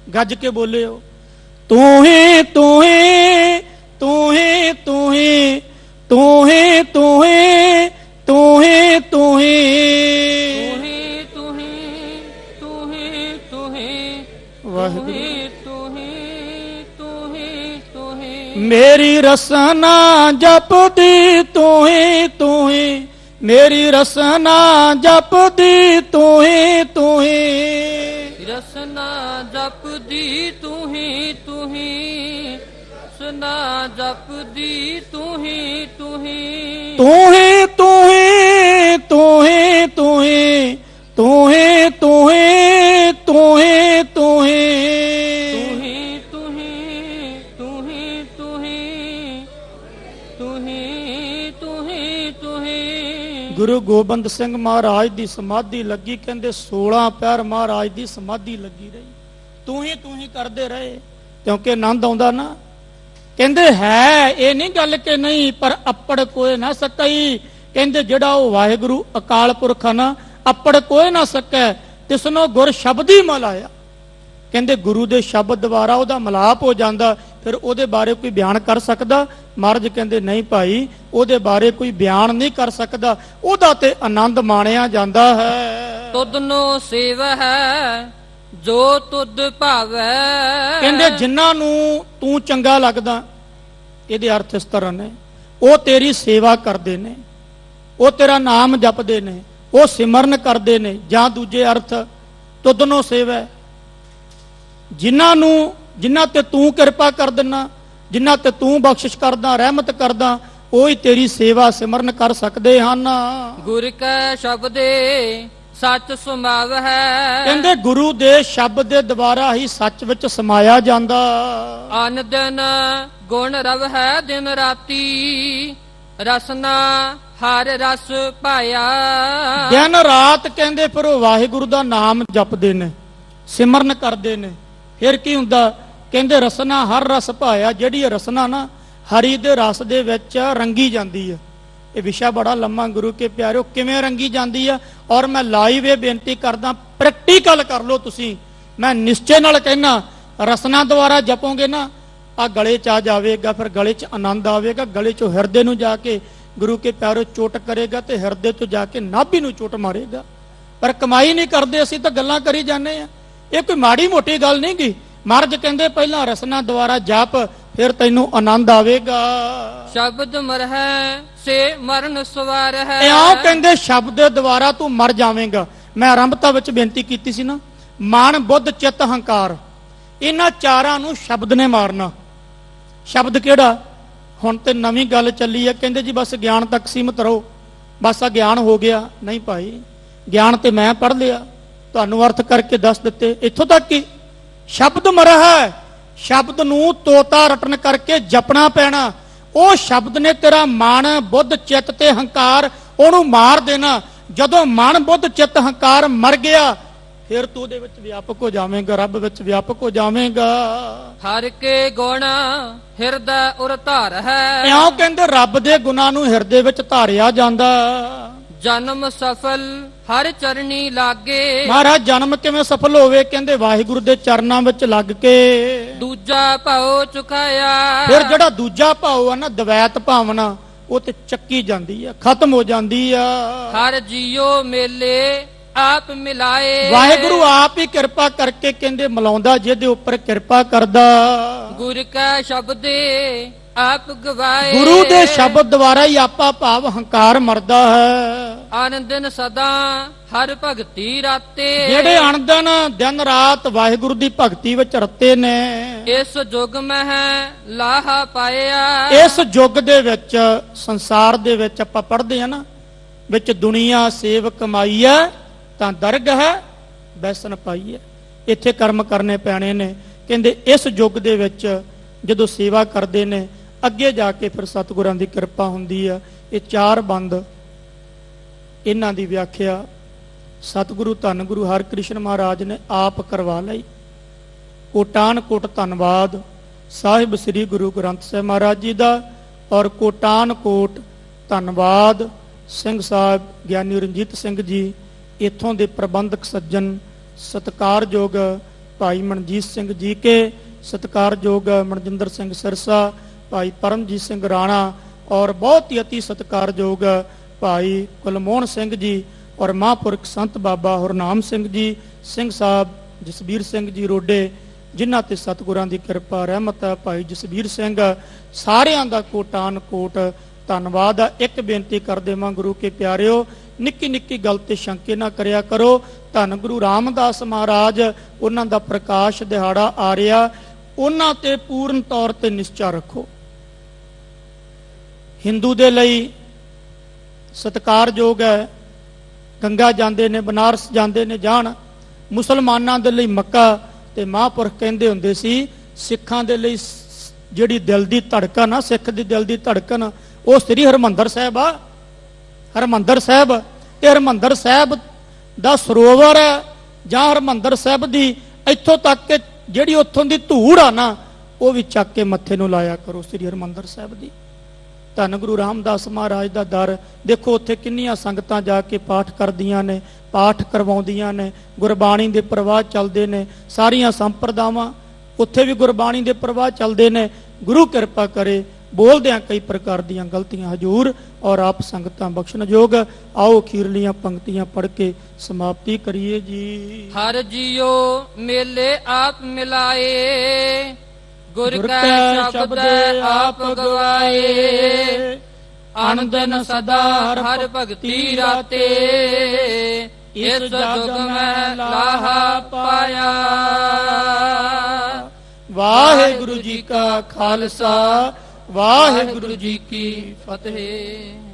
गज के बोले हो। ਤੂੰ ਹੀ ਤੂੰ ਹੀ ਤੂੰ ਹੀ ਤੂੰ ਹੀ ਤੂੰ ਹੀ ਤੂੰ ਹੀ ਤੂੰ ਹੀ ਤੂੰ ਹੀ ਤੂੰ ਹੀ ਤੂੰ ਹੀ ਤੂੰ ਹੀ ਵਾਹਿਗੁਰੂ ਤੂੰ ਹੀ ਤੂੰ ਹੀ ਤੂੰ ਹੀ ਮੇਰੀ ਰਸਨਾ ਜਪਦੀ ਤੂੰ ਹੀ ਮੇਰੀ ਰਸਨਾ ਜਪਦੀ ਤੂੰ ਹੀ ਰਸਨਾ ਜਪਦੀ ਤੂੰ ਹੀ ਰਸਨਾ ਜਪਦੀ ਤੂੰ ਹੀ ਤੂੰ ਹੀ ਤੂੰ ਹੀ ਤੂੰ ਹੀ ਤੂੰ ਹੀ ਤੂੰ ਹੀ ਤੂੰ ਹੀ ਤੂੰ ਹੀ ਤੂੰ ਹੀ ਤੂੰ ਹੀ ਤੂੰ ਹੀ ਤੂੰ ਹੀ ਤੂੰ ਹੀ ਤੂੰ ਹੀ ਤੂੰ ਹੀ ਤੂੰ ਹੀ ਗੁਰੂ ਗੋਬਿੰਦ ਸਿੰਘ ਮਹਾਰਾਜ ਦੀ ਸਮਾਧੀ ਲੱਗੀ, ਕਹਿੰਦੇ 16 ਪਹਿਰ ਮਹਾਰਾਜ ਦੀ ਸਮਾਧੀ ਲੱਗੀ ਰਹੀ, ਤੂੰ ਹੀ ਕਰਦੇ ਰਹੇ, ਕਿਉਂਕਿ ਆਨੰਦ ਆਉਂਦਾ ਨਾ। ਕਹਿੰਦੇ ਹੈ ਇਹ ਨਹੀਂ ਗੱਲ ਕਿ ਨਹੀਂ, ਪਰ ਅੱਪੜ ਕੋਏ ਨਾ ਸਕਈ, ਕਹਿੰਦੇ ਜਿਹੜਾ ਉਹ ਵਾਹਿਗੁਰੂ ਅਕਾਲ ਪੁਰਖ ਨਾ ਅੱਪੜ ਕੋਏ ਨਾ ਸਕੈ, ਤਿਸਨੋ ਗੁਰ ਸ਼ਬਦੀ ਮਲਾਇਆ। ਕਹਿੰਦੇ ਗੁਰੂ ਦੇ ਸ਼ਬਦ ਦੁਆਰਾ ਉਹਦਾ ਮਲਾਪ ਹੋ ਜਾਂਦਾ, ਫਿਰ ਉਹਦੇ ਬਾਰੇ ਕੋਈ ਬਿਆਨ ਕਰ ਸਕਦਾ? ਮਹਾਰਾਜ ਕਹਿੰਦੇ ਨਹੀਂ ਭਾਈ, ਉਹਦੇ ਬਾਰੇ ਕੋਈ ਬਿਆਨ ਨਹੀਂ ਕਰ ਸਕਦਾ, ਉਹਦਾ ਤੇ ਆਨੰਦ ਮਾਣਿਆ ਜਾਂਦਾ ਹੈ। ਤੁਧਨੋ ਸੇਵ ਹੈ ਜੋ ਤੁਧ ਭਾਵੈ। ਕਹਿੰਦੇ ਜਿਨ੍ਹਾਂ ਨੂੰ ਤੂੰ ਚੰਗਾ ਲੱਗਦਾ, ਇਹਦੇ ਅਰਥ ਇਸ ਤਰ੍ਹਾਂ ਨੇ, ਉਹ ਤੇਰੀ ਸੇਵਾ ਕਰਦੇ ਨੇ, ਉਹ ਤੇਰਾ ਨਾਮ ਜਪਦੇ ਨੇ, ਉਹ ਸਿਮਰਨ ਕਰਦੇ ਨੇ, ਜਾਂ ਦੂਜੇ ਅਰਥ ਤੁਧਨੋ ਸੇਵੈ, ਜਿਨ੍ਹਾਂ ਤੇ ਤੂੰ ਕਿਰਪਾ ਕਰ ਦਿੰਨਾ, ਜਿਨ੍ਹਾਂ ਤੇ ਤੂੰ ਬਖਸ਼ਿਸ਼ ਕਰਦਾ, ਰਹਿਮਤ ਕਰਦਾ, ਉਹ ਹੀ ਤੇਰੀ ਸੇਵਾ ਸਿਮਰਨ ਕਰ ਸਕਦੇ ਹਨ। ਗੁਰ ਕੈ ਸ਼ਬਦੇ ਸੱਚ ਸੁਭਾਵ ਹੈ। ਕਹਿੰਦੇ ਗੁਰੂ ਦੇ ਸ਼ਬਦ ਦੇ ਦੁਆਰਾ ਹੀ ਸੱਚ ਵਿੱਚ ਸਮਾਇਆ ਜਾਂਦਾ। ਅਨ ਦਿਨ ਗੁਣ ਰਵ ਹੈ ਦਿਨ ਰਾਤੀ, ਰਸਨਾ ਹਰ ਰਸ ਪਾਇਆ। ਦਿਨ ਰਾਤ ਕਹਿੰਦੇ ਫਿਰ ਉਹ ਵਾਹਿਗੁਰੂ ਦਾ ਨਾਮ ਜਪਦੇ ਨੇ, ਸਿਮਰਨ ਕਰਦੇ ਨੇ, ਫਿਰ ਕੀ ਹੁੰਦਾ? ਕਹਿੰਦੇ ਰਸਨਾ ਹਰ ਰਸ ਪਾਇਆ। ਜਿਹੜੀ ਇਹ ਰਸਨਾ ਨਾ ਹਰੀ ਦੇ ਰਸ ਦੇ ਵਿੱਚ ਰੰਗੀ ਜਾਂਦੀ ਹੈ। ਇਹ ਵਿਸ਼ਾ ਬੜਾ ਲੰਮਾ ਗੁਰੂ ਕੇ ਪਿਆਰਿਓ, ਕਿਵੇਂ ਰੰਗੀ ਜਾਂਦੀ ਆ? ਔਰ ਮੈਂ ਲਾਈਵ ਇਹ ਬੇਨਤੀ ਕਰਦਾ, ਪ੍ਰੈਕਟੀਕਲ ਕਰ ਲਓ ਤੁਸੀਂ। ਮੈਂ ਨਿਸ਼ਚੇ ਨਾਲ ਕਹਿਣਾ, ਰਸਨਾ ਦੁਆਰਾ ਜਪੋਗੇ ਨਾ, ਆ ਗਲੇ ਚ ਆ ਜਾਵੇਗਾ, ਫਿਰ ਗਲੇ ਚ ਆਨੰਦ ਆਵੇਗਾ, ਗਲੇ ਚੋਂ ਹਿਰਦੇ ਨੂੰ ਜਾ ਕੇ ਗੁਰੂ ਕੇ ਪਿਆਰਿਓ ਚੋਟ ਕਰੇਗਾ, ਤੇ ਹਿਰਦੇ ਤੋਂ ਜਾ ਕੇ ਨਾਭੀ ਨੂੰ ਚੋਟ ਮਾਰੇਗਾ। ਪਰ ਕਮਾਈ ਨਹੀਂ ਕਰਦੇ, ਅਸੀਂ ਤਾਂ ਗੱਲਾਂ ਕਰੀ ਜਾਂਦੇ ਆ। ਇਹ ਕੋਈ ਮਾੜੀ ਮੋਟੀ ਗੱਲ ਨਹੀਂ ਗੀ। ਮਹਾਰਾਜ ਕਹਿੰਦੇ ਪਹਿਲਾਂ ਰਸਨਾ ਦੁਆਰਾ ਜਪ, ਫਿਰ ਤੈਨੂੰ ਆਨੰਦ ਆਵੇਗਾ। ਸ਼ਬਦ ਮਰਹਿ ਸੇ ਮਰਨ ਸਵਾਰ ਹੈ। ਇਉਂ ਕਹਿੰਦੇ ਸ਼ਬਦ ਦੇ ਦੁਆਰਾ ਤੂੰ ਮਰ ਜਾਵੇਂਗਾ। ਮੈਂ ਆਰੰਭਤਾ ਵਿੱਚ ਬੇਨਤੀ ਕੀਤੀ ਸੀ ਨਾ, ਮਨ ਬੁੱਧ ਚਿੱਤ ਹੰਕਾਰ, ਇਹਨਾਂ ਚਾਰਾਂ ਨੂੰ ਸ਼ਬਦ ਨੇ ਮਾਰਨਾ। ਸ਼ਬਦ ਕਿਹੜਾ? ਹੁਣ ਤੇ ਨਵੀਂ ਗੱਲ ਚੱਲੀ ਹੈ, ਕਹਿੰਦੇ ਜੀ ਬਸ ਗਿਆਨ ਤੱਕ ਸੀਮਤ ਰਹੋ, ਬਸ ਆ ਗਿਆਨ ਹੋ ਗਿਆ। ਨਹੀਂ ਭਾਈ, ਗਿਆਨ ਤੇ ਮੈਂ ਪੜ੍ਹ ਲਿਆ, ਤੁਹਾਨੂੰ ਅਰਥ ਕਰਕੇ ਦੱਸ ਦਿੱਤੇ, ਇੱਥੋਂ ਤੱਕ ਹੀ। ਸ਼ਬਦ ਮਰਹਿ, ਸ਼ਬਦ ਨੂੰ ਤੋਤਾ ਰਟਨ ਕਰਕੇ ਜਪਣਾ ਪੈਣਾ। ਉਹ ਸ਼ਬਦ ਨੇ ਤੇਰਾ ਮਨ ਬੁੱਧ ਚਿੱਤ ਤੇ ਹੰਕਾਰ ਉਹਨੂੰ ਮਾਰ ਦੇਣਾ। ਜਦੋਂ ਮਨ ਬੁੱਧ ਚਿੱਤ ਹੰਕਾਰ ਮਰ ਗਿਆ, ਫਿਰ ਤੂੰ ਉਹਦੇ ਵਿੱਚ ਵਿਆਪਕ ਹੋ ਜਾਵੇਂਗਾ, ਰੱਬ ਵਿੱਚ ਵਿਆਪਕ ਹੋ ਜਾਵੇਂਗਾ। ਹਰ ਕੇ ਗੁਣ ਹਿਰਦੈ ਉਰ ਧਾਰ ਹੈ। ਇਉਂ ਕਹਿੰਦੇ ਰੱਬ ਦੇ ਗੁਣਾਂ ਨੂੰ ਹਿਰਦੇ ਵਿੱਚ ਧਾਰਿਆ ਜਾਂਦਾ। ਜਨਮ ਸਫਲ ਹਰ ਚਰਨੀ ਲਾਗੇ। ਮਹਾਰਾਜ ਜਨਮ ਕਿਵੇਂ ਸਫਲ ਹੋਵੇ? ਕਹਿੰਦੇ ਵਾਹਿਗੁਰੂ ਦੇ ਚਰਨਾਂ ਵਿੱਚ ਲੱਗ ਕੇ। ਦੂਜਾ ਭਾਉ ਚੁਕਾਇਆ। ਫਿਰ ਜਿਹੜਾ ਦੂਜਾ ਭਾਉ ਆ ਨਾ, ਦਵੈਤ ਭਾਵਨਾ, ਉਹ ਤੇ ਚੱਕੀ ਜਾਂਦੀ ਆ, ਖਤਮ ਹੋ ਜਾਂਦੀ ਆ। ਹਰ ਜੀਓ ਮੇਲੇ ਆਪ ਮਿਲਾਏ। ਵਾਹਿਗੁਰੂ ਆਪ ਹੀ ਕਿਰਪਾ ਕਰਕੇ ਕਹਿੰਦੇ ਮਿਲਾਉਂਦਾ, ਜਿਹਦੇ ਉੱਪਰ ਕਿਰਪਾ ਕਰਦਾ। ਗੁਰ ਕੈ ਸ਼ਬਦੇ ਆਪ ਗਵਾਏ। ਗੁਰੂ ਦੇ ਸ਼ਬਦ ਦੁਆਰਾ ਹੀ ਆਪਾ ਭਾਵ ਹੰਕਾਰ ਮਰਦਾ ਹੈ। ਆਨੰਦਨ ਸਦਾ ਹਰ ਭਗਤੀ ਰਾਤੇ। ਜਿਹੜੇ ਅਣਦਨ ਦਿਨ ਰਾਤ ਵਾਹਿਗੁਰੂ ਦੀ ਭਗਤੀ ਵਿੱਚ ਰਤੇ ਨੇ, ਇਸ ਯੁਗ ਮਹਿ ਲਾਹਾ ਪਾਇਆ। ਇਸ ਯੁੱਗ ਦੇ ਵਿੱਚ, ਸੰਸਾਰ ਦੇ ਵਿੱਚ ਆਪਾਂ ਪੜ੍ਹਦੇ ਆ ਨਾ, ਵਿੱਚ ਦੁਨੀਆ ਸੇਵ ਕਮਾਈ ਹੈ ਤਾਂ ਦਰਗ ਹੈ ਬੈਸਨ ਪਾਈ ਹੈ। ਇੱਥੇ ਕਰਮ ਕਰਨੇ ਪੈਣੇ ਨੇ। ਕਹਿੰਦੇ ਇਸ ਯੁੱਗ ਦੇ ਵਿੱਚ ਜਦੋਂ ਸੇਵਾ ਕਰਦੇ ਨੇ, ਅੱਗੇ ਜਾ ਕੇ ਫਿਰ ਸਤਿਗੁਰਾਂ ਦੀ ਕਿਰਪਾ ਹੁੰਦੀ ਆ। ਇਹ ਚਾਰ ਬੰਦ, ਇਹਨਾਂ ਦੀ ਵਿਆਖਿਆ ਸਤਿਗੁਰੂ ਧੰਨ ਗੁਰੂ ਹਰਿਕ੍ਰਿਸ਼ਨ ਮਹਾਰਾਜ ਨੇ ਆਪ ਕਰਵਾ ਲਈ। ਕੋਟਾਨ ਕੋਟ ਧੰਨਵਾਦ ਸਾਹਿਬ ਸ੍ਰੀ ਗੁਰੂ ਗ੍ਰੰਥ ਸਾਹਿਬ ਮਹਾਰਾਜ ਜੀ ਦਾ, ਔਰ ਕੋਟਾਨ ਕੋਟ ਧੰਨਵਾਦ ਸਿੰਘ ਸਾਹਿਬ ਗਿਆਨੀ ਰਣਜੀਤ ਸਿੰਘ ਜੀ, ਇੱਥੋਂ ਦੇ ਪ੍ਰਬੰਧਕ ਸੱਜਣ ਸਤਿਕਾਰਯੋਗ ਭਾਈ ਮਨਜੀਤ ਸਿੰਘ ਜੀ ਕੇ, ਸਤਿਕਾਰਯੋਗ ਮਨਜਿੰਦਰ ਸਿੰਘ ਸਿਰਸਾ, ਭਾਈ ਪਰਮਜੀਤ ਸਿੰਘ ਰਾਣਾ ਔਰ ਬਹੁਤ ਹੀ ਅਤੀ ਸਤਿਕਾਰਯੋਗ ਭਾਈ ਕੁਲਮੋਹਨ ਸਿੰਘ ਜੀ ਔਰ ਮਹਾਂਪੁਰਖ ਸੰਤ ਬਾਬਾ ਹੁਰਨਾਮ ਸਿੰਘ ਜੀ, ਸਿੰਘ ਸਾਹਿਬ ਜਸਬੀਰ ਸਿੰਘ ਜੀ ਰੋਡੇ, ਜਿਨ੍ਹਾਂ ਤੇ ਸਤਿਗੁਰਾਂ ਦੀ ਕਿਰਪਾ ਰਹਿਮਤ ਹੈ, ਭਾਈ ਜਸਬੀਰ ਸਿੰਘ, ਸਾਰਿਆਂ ਦਾ ਕੋਟਾਨ ਕੋਟ ਧੰਨਵਾਦ ਆ। ਇੱਕ ਬੇਨਤੀ ਕਰ ਦੇਵਾਂ ਗੁਰੂ ਕੇ ਪਿਆਰਿਓ, ਨਿੱਕੀ ਨਿੱਕੀ ਗੱਲ ਤੇ ਸ਼ੰਕੇ ਨਾ ਕਰਿਆ ਕਰੋ। ਧੰਨ ਗੁਰੂ ਰਾਮਦਾਸ ਮਹਾਰਾਜ, ਉਹਨਾਂ ਦਾ ਪ੍ਰਕਾਸ਼ ਦਿਹਾੜਾ ਆ ਰਿਹਾ, ਉਹਨਾਂ ਤੇ ਪੂਰਨ ਤੌਰ ਤੇ ਨਿਸ਼ਚਾ ਰੱਖੋ। ਹਿੰਦੂ ਦੇ ਲਈ ਸਤਿਕਾਰਯੋਗ ਹੈ, ਗੰਗਾ ਜਾਂਦੇ ਨੇ, ਬਨਾਰਸ ਜਾਂਦੇ ਨੇ, ਜਾਣ। ਮੁਸਲਮਾਨਾਂ ਦੇ ਲਈ ਮੱਕਾ, ਤੇ ਮਹਾਂਪੁਰਖ ਕਹਿੰਦੇ ਹੁੰਦੇ ਸੀ ਸਿੱਖਾਂ ਦੇ ਲਈ ਜਿਹੜੀ ਦਿਲ ਦੀ ਧੜਕਨ ਆ, ਸਿੱਖ ਦੀ ਦਿਲ ਦੀ ਧੜਕਨ, ਉਹ ਸ੍ਰੀ ਹਰਿਮੰਦਰ ਸਾਹਿਬ ਆ। ਹਰਿਮੰਦਰ ਸਾਹਿਬ, ਇਹ ਹਰਿਮੰਦਰ ਸਾਹਿਬ ਦਾ ਸਰੋਵਰ ਹੈ, ਜਾਂ ਹਰਿਮੰਦਰ ਸਾਹਿਬ ਦੀ ਇੱਥੋਂ ਤੱਕ ਕਿ ਜਿਹੜੀ ਉੱਥੋਂ ਦੀ ਧੂੜ ਆ ਨਾ, ਉਹ ਵੀ ਚੱਕ ਕੇ ਮੱਥੇ ਨੂੰ ਲਾਇਆ ਕਰੋ ਸ੍ਰੀ ਹਰਿਮੰਦਰ ਸਾਹਿਬ ਦੀ। ਧੰਨ ਗੁਰੂ ਰਾਮਦਾਸ ਮਹਾਰਾਜ ਦਾ ਦਰ ਦੇਖੋ, ਉੱਥੇ ਕਿੰਨੀਆਂ ਸੰਗਤਾਂ ਜਾ ਕੇ ਪਾਠ ਕਰਦੀਆਂ ਨੇ, ਪਾਠ ਕਰਵਾਉਂਦੀਆਂ ਨੇ, ਗੁਰਬਾਣੀ ਦੇ ਪ੍ਰਵਾਹ ਚੱਲਦੇ ਨੇ, ਸਾਰੀਆਂ ਸੰਪਰਦਾਵਾਂ ਉੱਥੇ ਵੀ ਗੁਰਬਾਣੀ ਦੇ ਪ੍ਰਵਾਹ ਚੱਲਦੇ ਨੇ। ਗੁਰੂ ਕਿਰਪਾ ਕਰੇ, ਬੋਲਦਿਆਂ ਕਈ ਪ੍ਰਕਾਰ ਦੀਆਂ ਗਲਤੀਆਂ ਹਜੂਰ ਔਰ ਆਪ ਸੰਗਤਾਂ ਬਖਸ਼ਣਯੋਗ। ਆਓ ਅਖੀਰਲੀਆਂ ਪੰਕਤੀਆਂ ਪੜ੍ਹ ਕੇ ਸਮਾਪਤੀ ਕਰੀਏ ਜੀ। ਹਰ ਜੀਓ ਮੇਲੇ ਆਪ ਮਿਲਾਏ, ਗੁਰ ਕੈ ਸ਼ਬਦ ਆਪ ਗਵਾਏ। ਅਨੰਦਨ ਸਦਾ ਹਰ ਭਗਤੀ ਰਾਤੇ, ਇਸ ਜੁਗ ਮੈਂ ਲਾਹਾ ਪਾਇਆ। ਵਾਹਿਗੁਰੂ ਜੀ ਕਾ ਖਾਲਸਾ, ਵਾਹਿਗੁਰੂ ਜੀ ਕੀ ਫਤਿਹ।